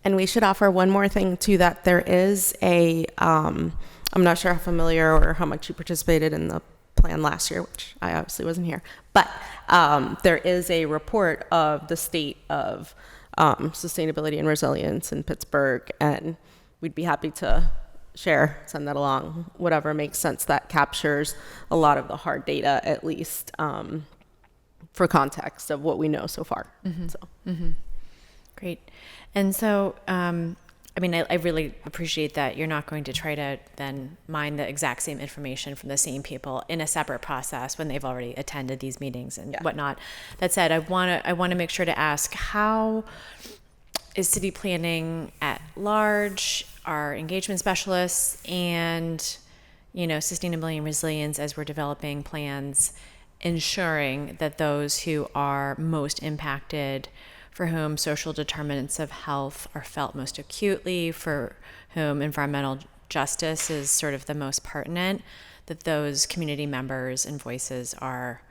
And we should offer one more thing too, that there is I'm not sure how familiar or how much you participated in the plan last year, which I obviously wasn't here, but there is a report of the state of sustainability and resilience in Pittsburgh, and we'd be happy to send that along, whatever makes sense, that captures a lot of the hard data, at least for context of what we know so far.
Mm-hmm. So. Mm-hmm. Great. And so, I really appreciate that you're not going to try to then mine the exact same information from the same people in a separate process when they've already attended these meetings and whatnot. That said, I want to make sure to ask, how is city planning at large, our engagement specialists, and sustainability and resilience as we're developing plans, ensuring that those who are most impacted, for whom social determinants of health are felt most acutely, for whom environmental justice is sort of the most pertinent, that those community members and voices are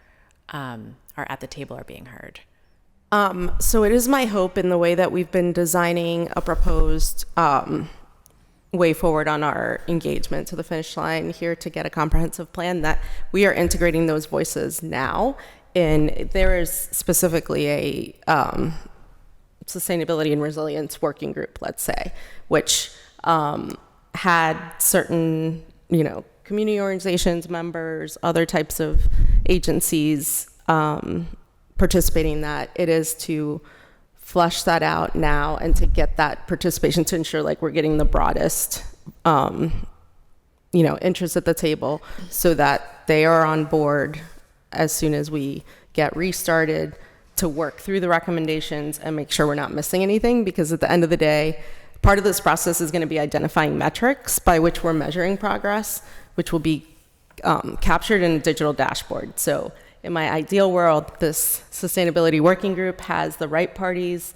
at the table, are being heard?
So it is my hope, in the way that we've been designing a proposed way forward on our engagement to the finish line here to get a comprehensive plan, that we are integrating those voices now. And there is specifically a sustainability and resilience working group, let's say, which had certain, community organizations, members, other types of agencies participating in that. It is to flesh that out now and to get that participation, to ensure we're getting the broadest interest at the table, so that they are on board as soon as we get restarted, to work through the recommendations and make sure we're not missing anything. Because at the end of the day, part of this process is going to be identifying metrics by which we're measuring progress, which will be captured in a digital dashboard. So in my ideal world, this sustainability working group has the right parties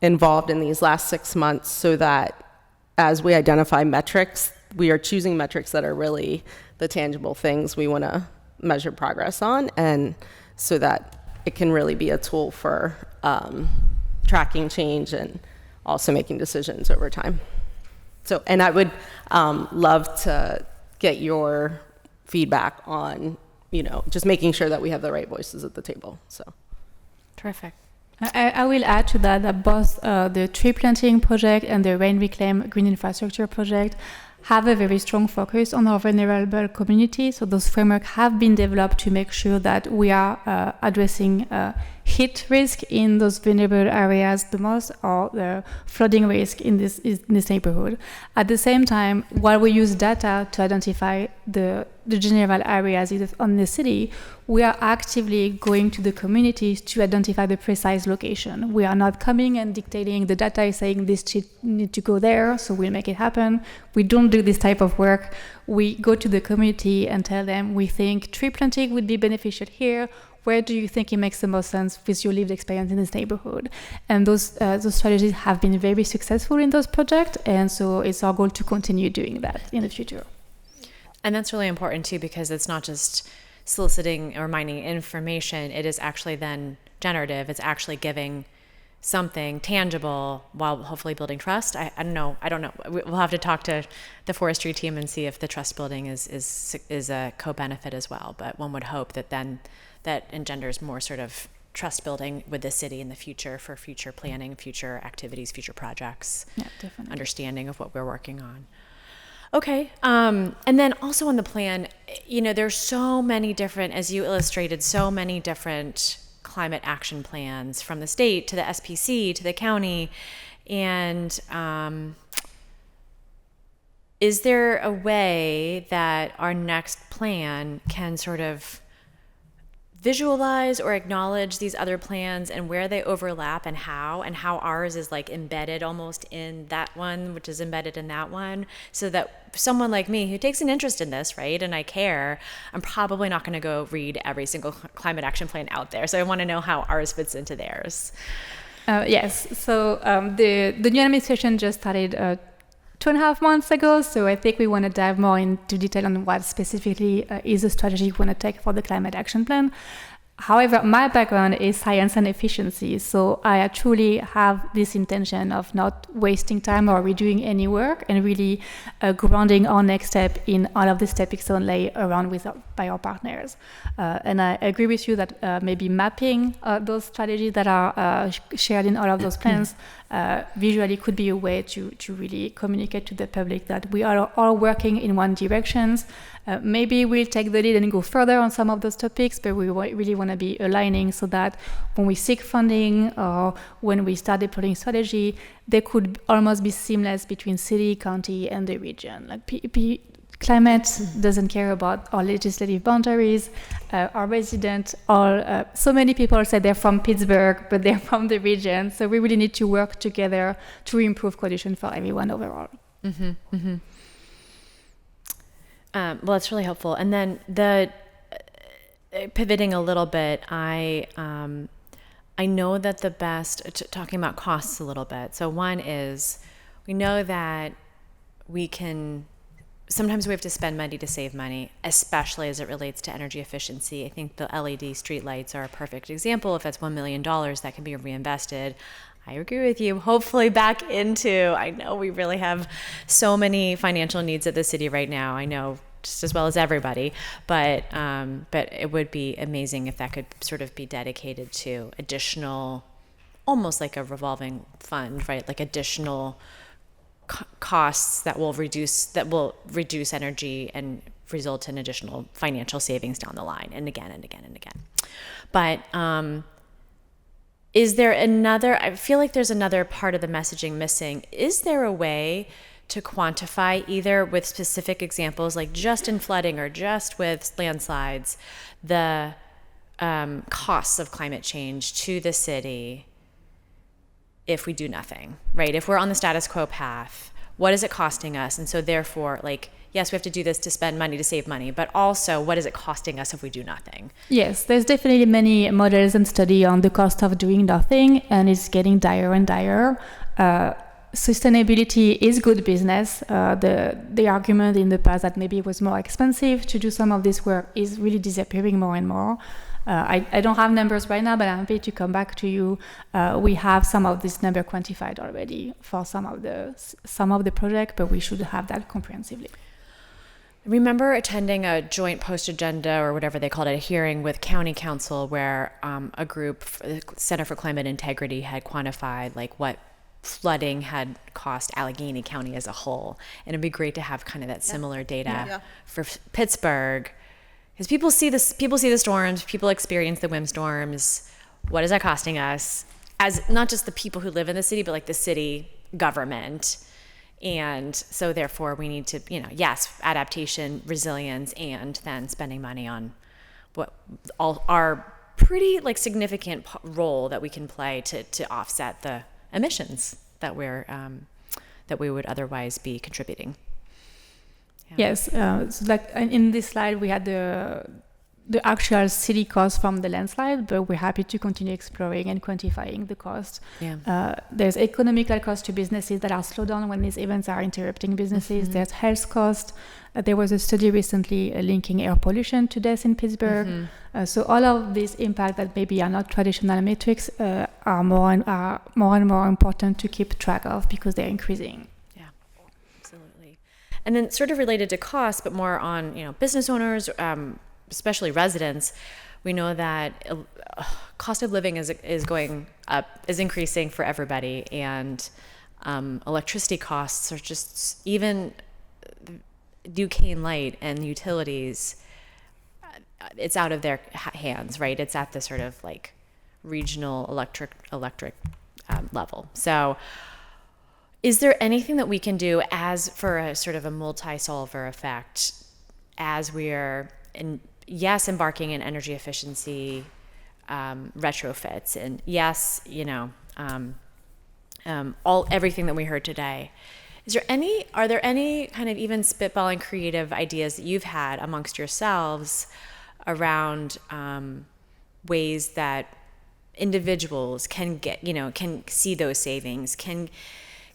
involved in these last 6 months, so that as we identify metrics, we are choosing metrics that are really the tangible things we want to measure progress on, and so that it can really be a tool for tracking change and also making decisions over time. So, and I would love to get your feedback on, just making sure that we have the right voices at the table. So,
terrific.
I will add to that both the tree planting project and the rain reclaim green infrastructure project have a very strong focus on our vulnerable community. So those frameworks have been developed to make sure that we are addressing heat risk in those vulnerable areas the most, or the flooding risk in this neighborhood. At the same time, while we use data to identify the general areas on the city, we are actively going to the communities to identify the precise location. We are not coming and dictating. The data is saying this need to go there, so we'll make it happen. We don't do this type of work. We go to the community and tell them we think tree planting would be beneficial here. Where do you think it makes the most sense with your lived experience in this neighborhood? And those strategies have been very successful in those projects, and so it's our goal to continue doing that in the future.
And that's really important too, because it's not just soliciting or mining information, it is actually then generative. It's actually giving something tangible while hopefully building trust. I don't know. We'll have to talk to the forestry team and see if the trust building is a co-benefit as well. But one would hope that then that engenders more sort of trust building with the city in the future for future planning, future activities, future projects,
Definitely.
understanding of what we're working on. Okay. And then also on the plan, there's so many different, as you illustrated, so many different climate action plans from the state to the SPC to the county. And is there a way that our next plan can sort of visualize or acknowledge these other plans and where they overlap and how ours is like embedded almost in that one, which is embedded in that one, so that someone like me who takes an interest in this, right, and I care, I'm probably not going to go read every single climate action plan out there. So I want to know how ours fits into theirs.
Yes. So the new administration just started 2.5 months ago, so I think we want to dive more into detail on what specifically is the strategy we want to take for the climate action plan. However, my background is science and efficiency, so I truly have this intention of not wasting time or redoing any work and really grounding our next step in all of the stepping on lay around by our partners. And I agree with you that maybe mapping those strategies that are shared in all of those plans visually could be a way to really communicate to the public that we are all working in one direction. Maybe we'll take the lead and go further on some of those topics, but we really want to be aligning so that when we seek funding or when we start deploying strategy, they could almost be seamless between city, county, and the region. Like climate doesn't care about our legislative boundaries, our residents, so many people say they're from Pittsburgh, but they're from the region. So we really need to work together to improve conditions for everyone overall.
Mm-hmm, mm-hmm. Well, that's really helpful. And then pivoting a little bit, I know that the best, talking about costs a little bit. So one is, we know that sometimes we have to spend money to save money, especially as it relates to energy efficiency. I think the LED streetlights are a perfect example. If that's $1 million, that can be reinvested. I agree with you. Hopefully back into, I know we really have so many financial needs at the city right now. I know just as well as everybody, but it would be amazing if that could sort of be dedicated to additional, almost like a revolving fund, right? Like additional costs that will reduce energy and result in additional financial savings down the line, and again and again and again. But is there I feel like there's another part of the messaging missing. Is there a way to quantify, either with specific examples, like just in flooding or just with landslides, the costs of climate change to the city if we do nothing, right? If we're on the status quo path, what is it costing us? And so therefore, like, yes, we have to do this to spend money, to save money, but also what is it costing us if we do nothing? Yes,
there's definitely many models and study on the cost of doing nothing, and it's getting dire and dire. Sustainability is good business. The argument in the past that maybe it was more expensive to do some of this work is really disappearing more and more. I don't have numbers right now, but I'm happy to come back to you. We have some of this number quantified already for some of the project, but we should have that comprehensively.
I remember attending a joint post-agenda, or whatever they called it, a hearing with County Council, where a group, the Center for Climate Integrity, had quantified like what flooding had cost Allegheny County as a whole. And it'd be great to have kind of that similar data for Pittsburgh, because people see the storms, people experience the windstorms. what is that costing us as not just the people who live in the city, but like the city government. And so therefore we need to, yes, adaptation, resilience, and then spending money on what all our pretty like significant role that we can play to offset the emissions that that we would otherwise be contributing. Yeah.
Yes, so like in this slide we had the actual city cost from the landslide, but we're happy to continue exploring and quantifying the cost.
Yeah.
There's economical cost to businesses that are slowed down when these events are interrupting businesses. Mm-hmm. There's health cost. There was a study recently linking air pollution to death in Pittsburgh. Mm-hmm. So all of these impacts that maybe are not traditional metrics are more and more important to keep track of because they're increasing.
Yeah, absolutely. And then sort of related to cost, but more on business owners, especially residents, we know that cost of living is going up, is increasing for everybody, and electricity costs are just, even Duquesne Light and utilities, it's out of their hands, right? It's at the sort of like regional electric level. So is there anything that we can do as for a sort of a multi-solver effect as we're embarking in energy efficiency retrofits, and yes, everything that we heard today? Are there any kind of even spitballing creative ideas that you've had amongst yourselves around ways that individuals can can see those savings, can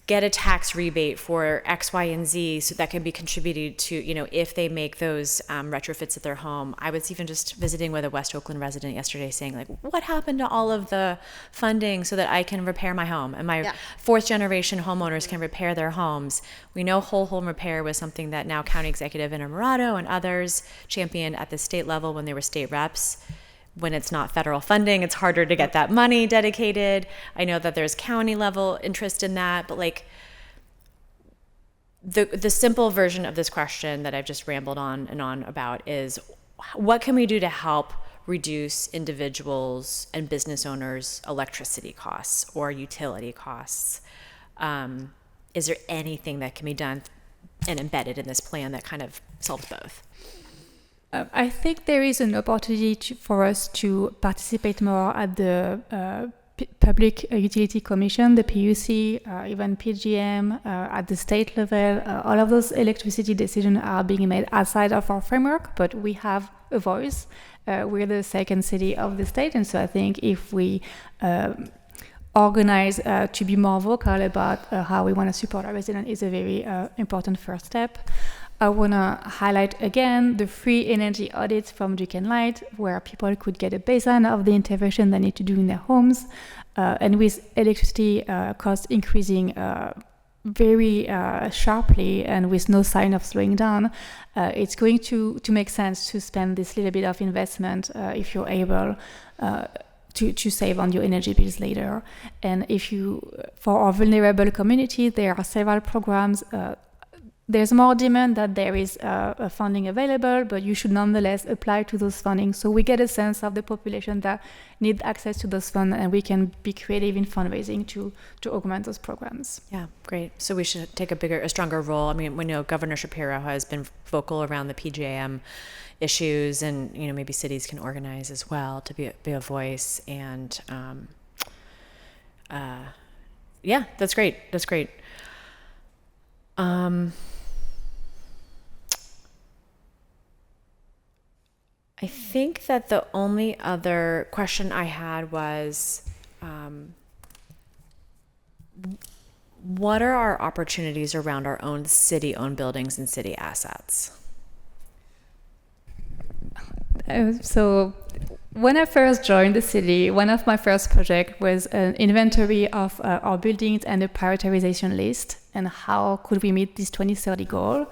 get a tax rebate for X, Y, and Z, so that can be contributed to, if they make those retrofits at their home? I was even just visiting with a West Oakland resident yesterday saying, like, what happened to all of the funding so that I can repair my home and my fourth generation homeowners can repair their homes? We know whole home repair was something that now County Executive Innamorato and others championed at the state level when they were state reps. When it's not federal funding, it's harder to get that money dedicated. I know that there's county level interest in that, but like the simple version of this question that I've just rambled on and on about is, what can we do to help reduce individuals and business owners' electricity costs or utility costs? Is there anything that can be done and embedded in this plan that kind of solves both?
I think there is an opportunity for us to participate more at the Public Utility Commission, the PUC, even PGM, at the state level. All of those electricity decisions are being made outside of our framework, but we have a voice. We're the second city of the state, and so I think if we organize to be more vocal about how we want to support our residents is a very important first step. I want to highlight again the free energy audits from Duquesne Light, where people could get a baseline of the intervention they need to do in their homes. And with electricity costs increasing very sharply and with no sign of slowing down, it's going to make sense to spend this little bit of investment if you're able to save on your energy bills later. And for our vulnerable community, there are several programs. There's more demand than there is funding available, but you should nonetheless apply to those funding so we get a sense of the population that need access to those funds, and we can be creative in fundraising to augment those programs.
Yeah, great. So we should take a stronger role. I mean, we know Governor Shapiro has been vocal around the PJM issues, and maybe cities can organize as well to be a voice. And that's great. That's great. I think that the only other question I had was, what are our opportunities around our own city-owned buildings and city assets?
So when I first joined the city, one of my first projects was an inventory of our buildings and a prioritization list, and how could we meet this 2030 goal.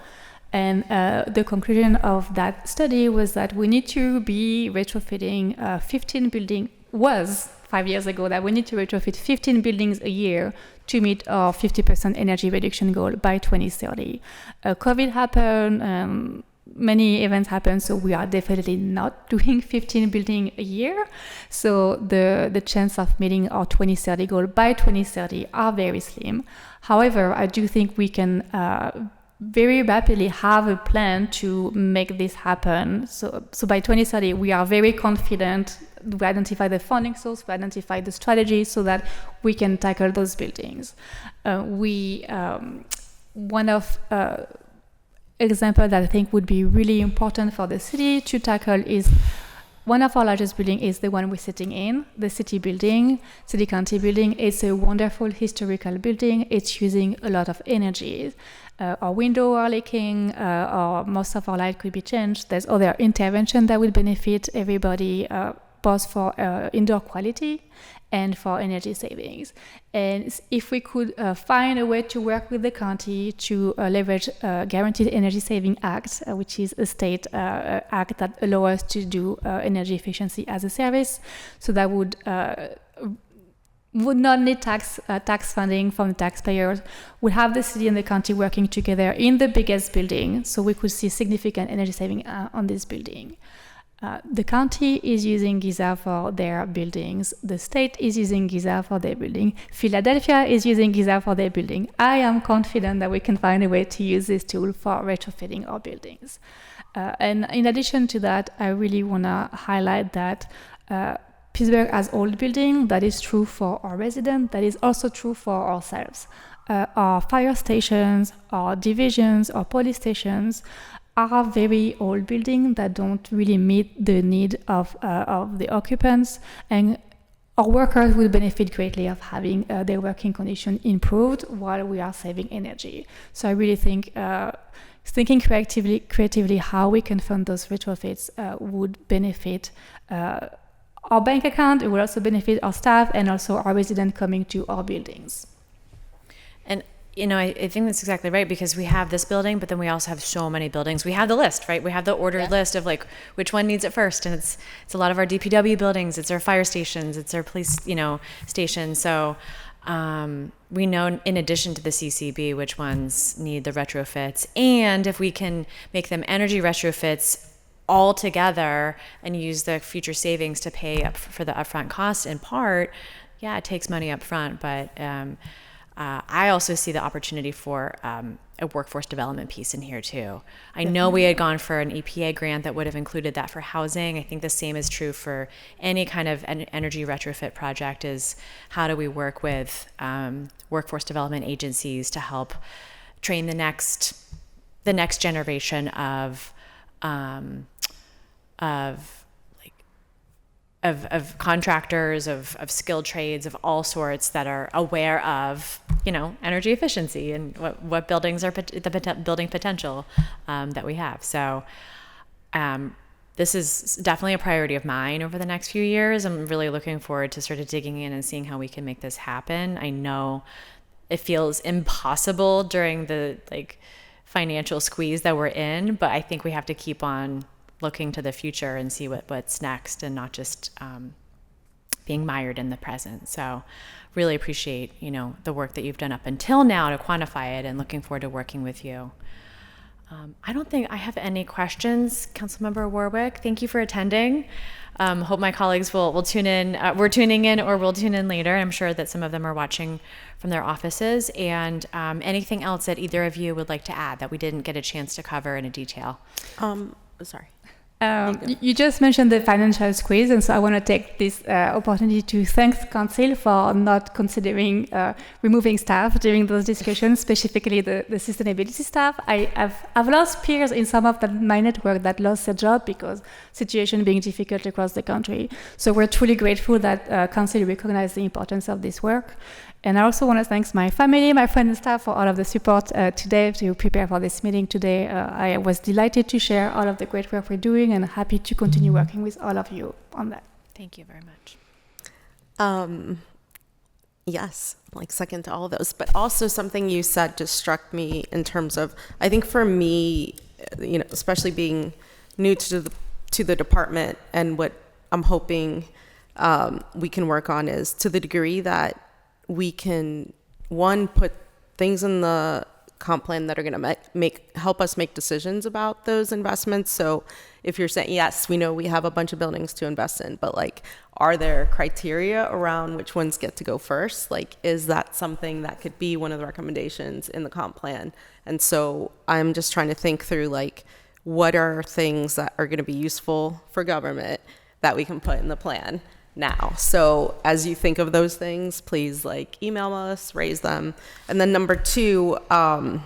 And the conclusion of that study was that we need to be retrofitting 15 buildings, was 5 years ago, that we need to retrofit 15 buildings a year to meet our 50% energy reduction goal by 2030. COVID happened, many events happen, so we are definitely not doing 15 buildings a year. So the chance of meeting our 2030 goal by 2030 are very slim. However, I do think we can very rapidly have a plan to make this happen. So by 2030, we are very confident. We identify the funding source, we identify the strategy so that we can tackle those buildings. One of example that I think would be really important for the city to tackle is one of our largest buildings is the one we're sitting in, the city building, city county building. It's a wonderful historical building. It's using a lot of energy. Our windows are leaking, or most of our light could be changed. There's other intervention that will benefit everybody, both for indoor quality and for energy savings. And if we could find a way to work with the county to leverage Guaranteed Energy Saving Act, which is a state act that allows us to do energy efficiency as a service, so that would not need tax funding from the taxpayers, would have the city and the county working together in the biggest building, so we could see significant energy saving on this building. The county is using Giza for their buildings. The state is using Giza for their building. Philadelphia is using Giza for their building. I am confident that we can find a way to use this tool for retrofitting our buildings. And in addition to that, I really want to highlight that Pittsburgh has old buildings. That is true for our residents. That is also true for ourselves. Our fire stations, our divisions, our police stations are very old buildings that don't really meet the need of the occupants, and our workers will benefit greatly of having their working condition improved while we are saving energy. So I really think thinking creatively how we can fund those retrofits would benefit our bank account. It will also benefit our staff and also our residents coming to our buildings.
And I think that's exactly right, because we have this building, but then we also have so many buildings. We have the list, right? We have the ordered list of like which one needs it first, and it's a lot of our DPW buildings, it's our fire stations, it's our police, stations. So we know, in addition to the CCB, which ones need the retrofits, and if we can make them energy retrofits all together and use the future savings to pay up for the upfront cost in part, it takes money up front, but I also see the opportunity for a workforce development piece in here too. I know we had gone for an EPA grant that would have included that for housing. I think the same is true for any kind of energy retrofit project, is how do we work with workforce development agencies to help train the next generation of contractors, of skilled trades of all sorts that are aware of, energy efficiency and what buildings are the building potential that we have. So this is definitely a priority of mine over the next few years. I'm really looking forward to sort of digging in and seeing how we can make this happen. I know it feels impossible during the financial squeeze that we're in, but I think we have to keep on looking to the future and see what's next, and not just being mired in the present. So really appreciate, the work that you've done up until now to quantify it, and looking forward to working with you. I don't think I have any questions. Councilmember Warwick, thank you for attending. Hope my colleagues will tune in. We're tuning in, or will tune in later. I'm sure that some of them are watching from their offices. And anything else that either of you would like to add that we didn't get a chance to cover in a detail?
Sorry.
You just mentioned the financial squeeze, and so I want to take this opportunity to thank Council for not considering removing staff during those discussions, specifically the sustainability staff. I've lost peers in some of my network that lost their job because situation being difficult across the country. So we're truly grateful that Council recognized the importance of this work. And I also want to thank my family, my friends and staff for all of the support today to prepare for this meeting today. I was delighted to share all of the great work we're doing, and happy to continue working with all of you on that.
Thank you very much.
Yes, second to all of those. But also something you said just struck me in terms of, I think for me, especially being new to the department, and what I'm hoping we can work on is, to the degree that we can, one, put things in the comp plan that are going to help us make decisions about those investments. So if you're saying, yes, we know we have a bunch of buildings to invest in, but like, are there criteria around which ones get to go first? Like, is that something that could be one of the recommendations in the comp plan? And so I'm just trying to think through, like, what are things that are going to be useful for government that we can put in the plan now. So as you think of those things, please like email us, raise them. And then number two, while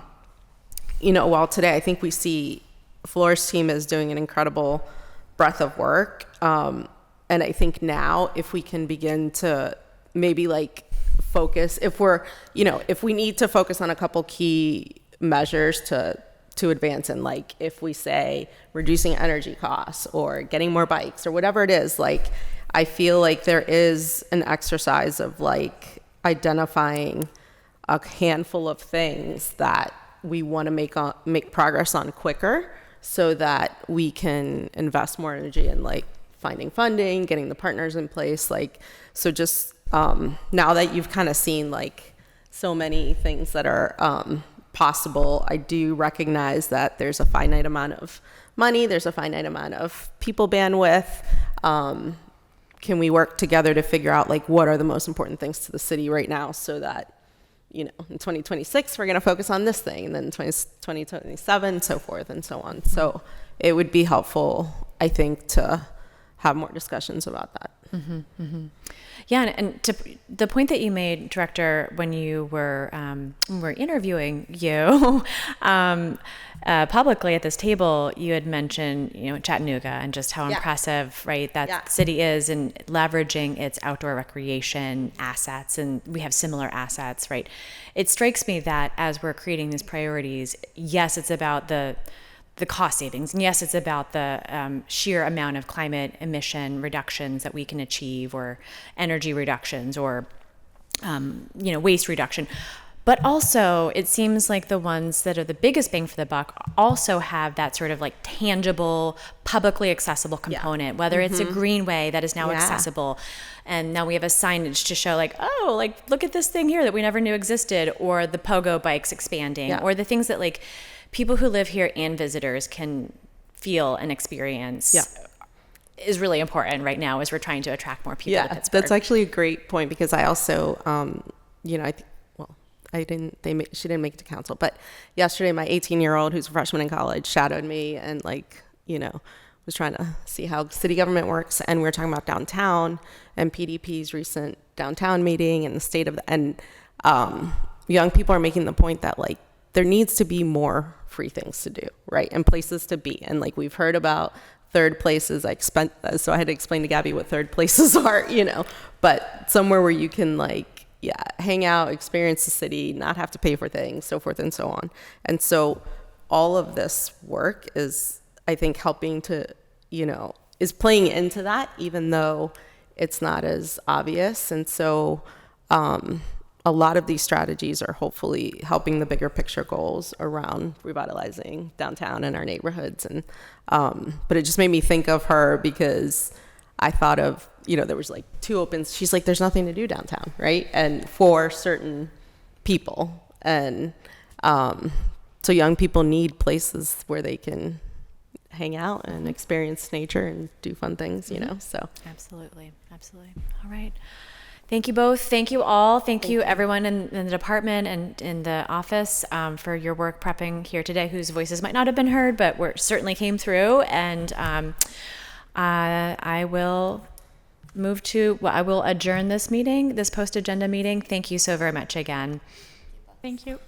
today I think we see Flora's team is doing an incredible breadth of work. And I think now if we can begin to maybe like focus, if we need to focus on a couple key measures to advance in, like if we say reducing energy costs or getting more bikes or whatever it is, like I feel like there is an exercise of like identifying a handful of things that we want to make progress on quicker so that we can invest more energy in like finding funding, getting the partners in place. Like, so just now that you've kind of seen like so many things that are possible, I do recognize that there's a finite amount of money, there's a finite amount of people bandwidth. Can we work together to figure out like what are the most important things to the city right now so that, in 2026 we're going to focus on this thing, and then 2027 so forth and so on. So it would be helpful, I think, to have more discussions about that.
Mm-hmm, mm-hmm. Yeah, and to the point that you made, Director, when we're interviewing you publicly at this table, you had mentioned Chattanooga and just how impressive, right, that city is in leveraging its outdoor recreation assets, and we have similar assets, right? It strikes me that as we're creating these priorities, yes, it's about the cost savings. And yes, it's about the sheer amount of climate emission reductions that we can achieve, or energy reductions, or waste reduction. But also, it seems like the ones that are the biggest bang for the buck also have that sort of like tangible, publicly accessible component, whether it's a greenway that is now accessible. And now we have a signage to show like, oh, like, look at this thing here that we never knew existed, or the pogo bikes expanding, or the things that like people who live here and visitors can feel and experience is really important right now as we're trying to attract more people to Pittsburgh.
That's actually a great point, because I also, she didn't make it to council, but yesterday my 18-year-old who's a freshman in college shadowed me and was trying to see how city government works, and we were talking about downtown and PDP's recent downtown meeting and the state of young people are making the point that like there needs to be more free things to do, right, and places to be. And like we've heard about third places, so I had to explain to Gabby what third places are, but somewhere where you can hang out, experience the city, not have to pay for things, so forth and so on. And so all of this work is, I think, helping to, is playing into that, even though it's not as obvious. And so a lot of these strategies are hopefully helping the bigger picture goals around revitalizing downtown and our neighborhoods. And but it just made me think of her, because I thought of, there was like two opens. She's like, there's nothing to do downtown, right? And for certain people. And so young people need places where they can hang out and experience nature and do fun things, so.
Absolutely. All right. Thank you both. Thank you all. Thank you everyone in the department and in the office for your work prepping here today, whose voices might not have been heard, but certainly came through. And I will adjourn this meeting, this post-agenda meeting. Thank you so very much again.
Thank you.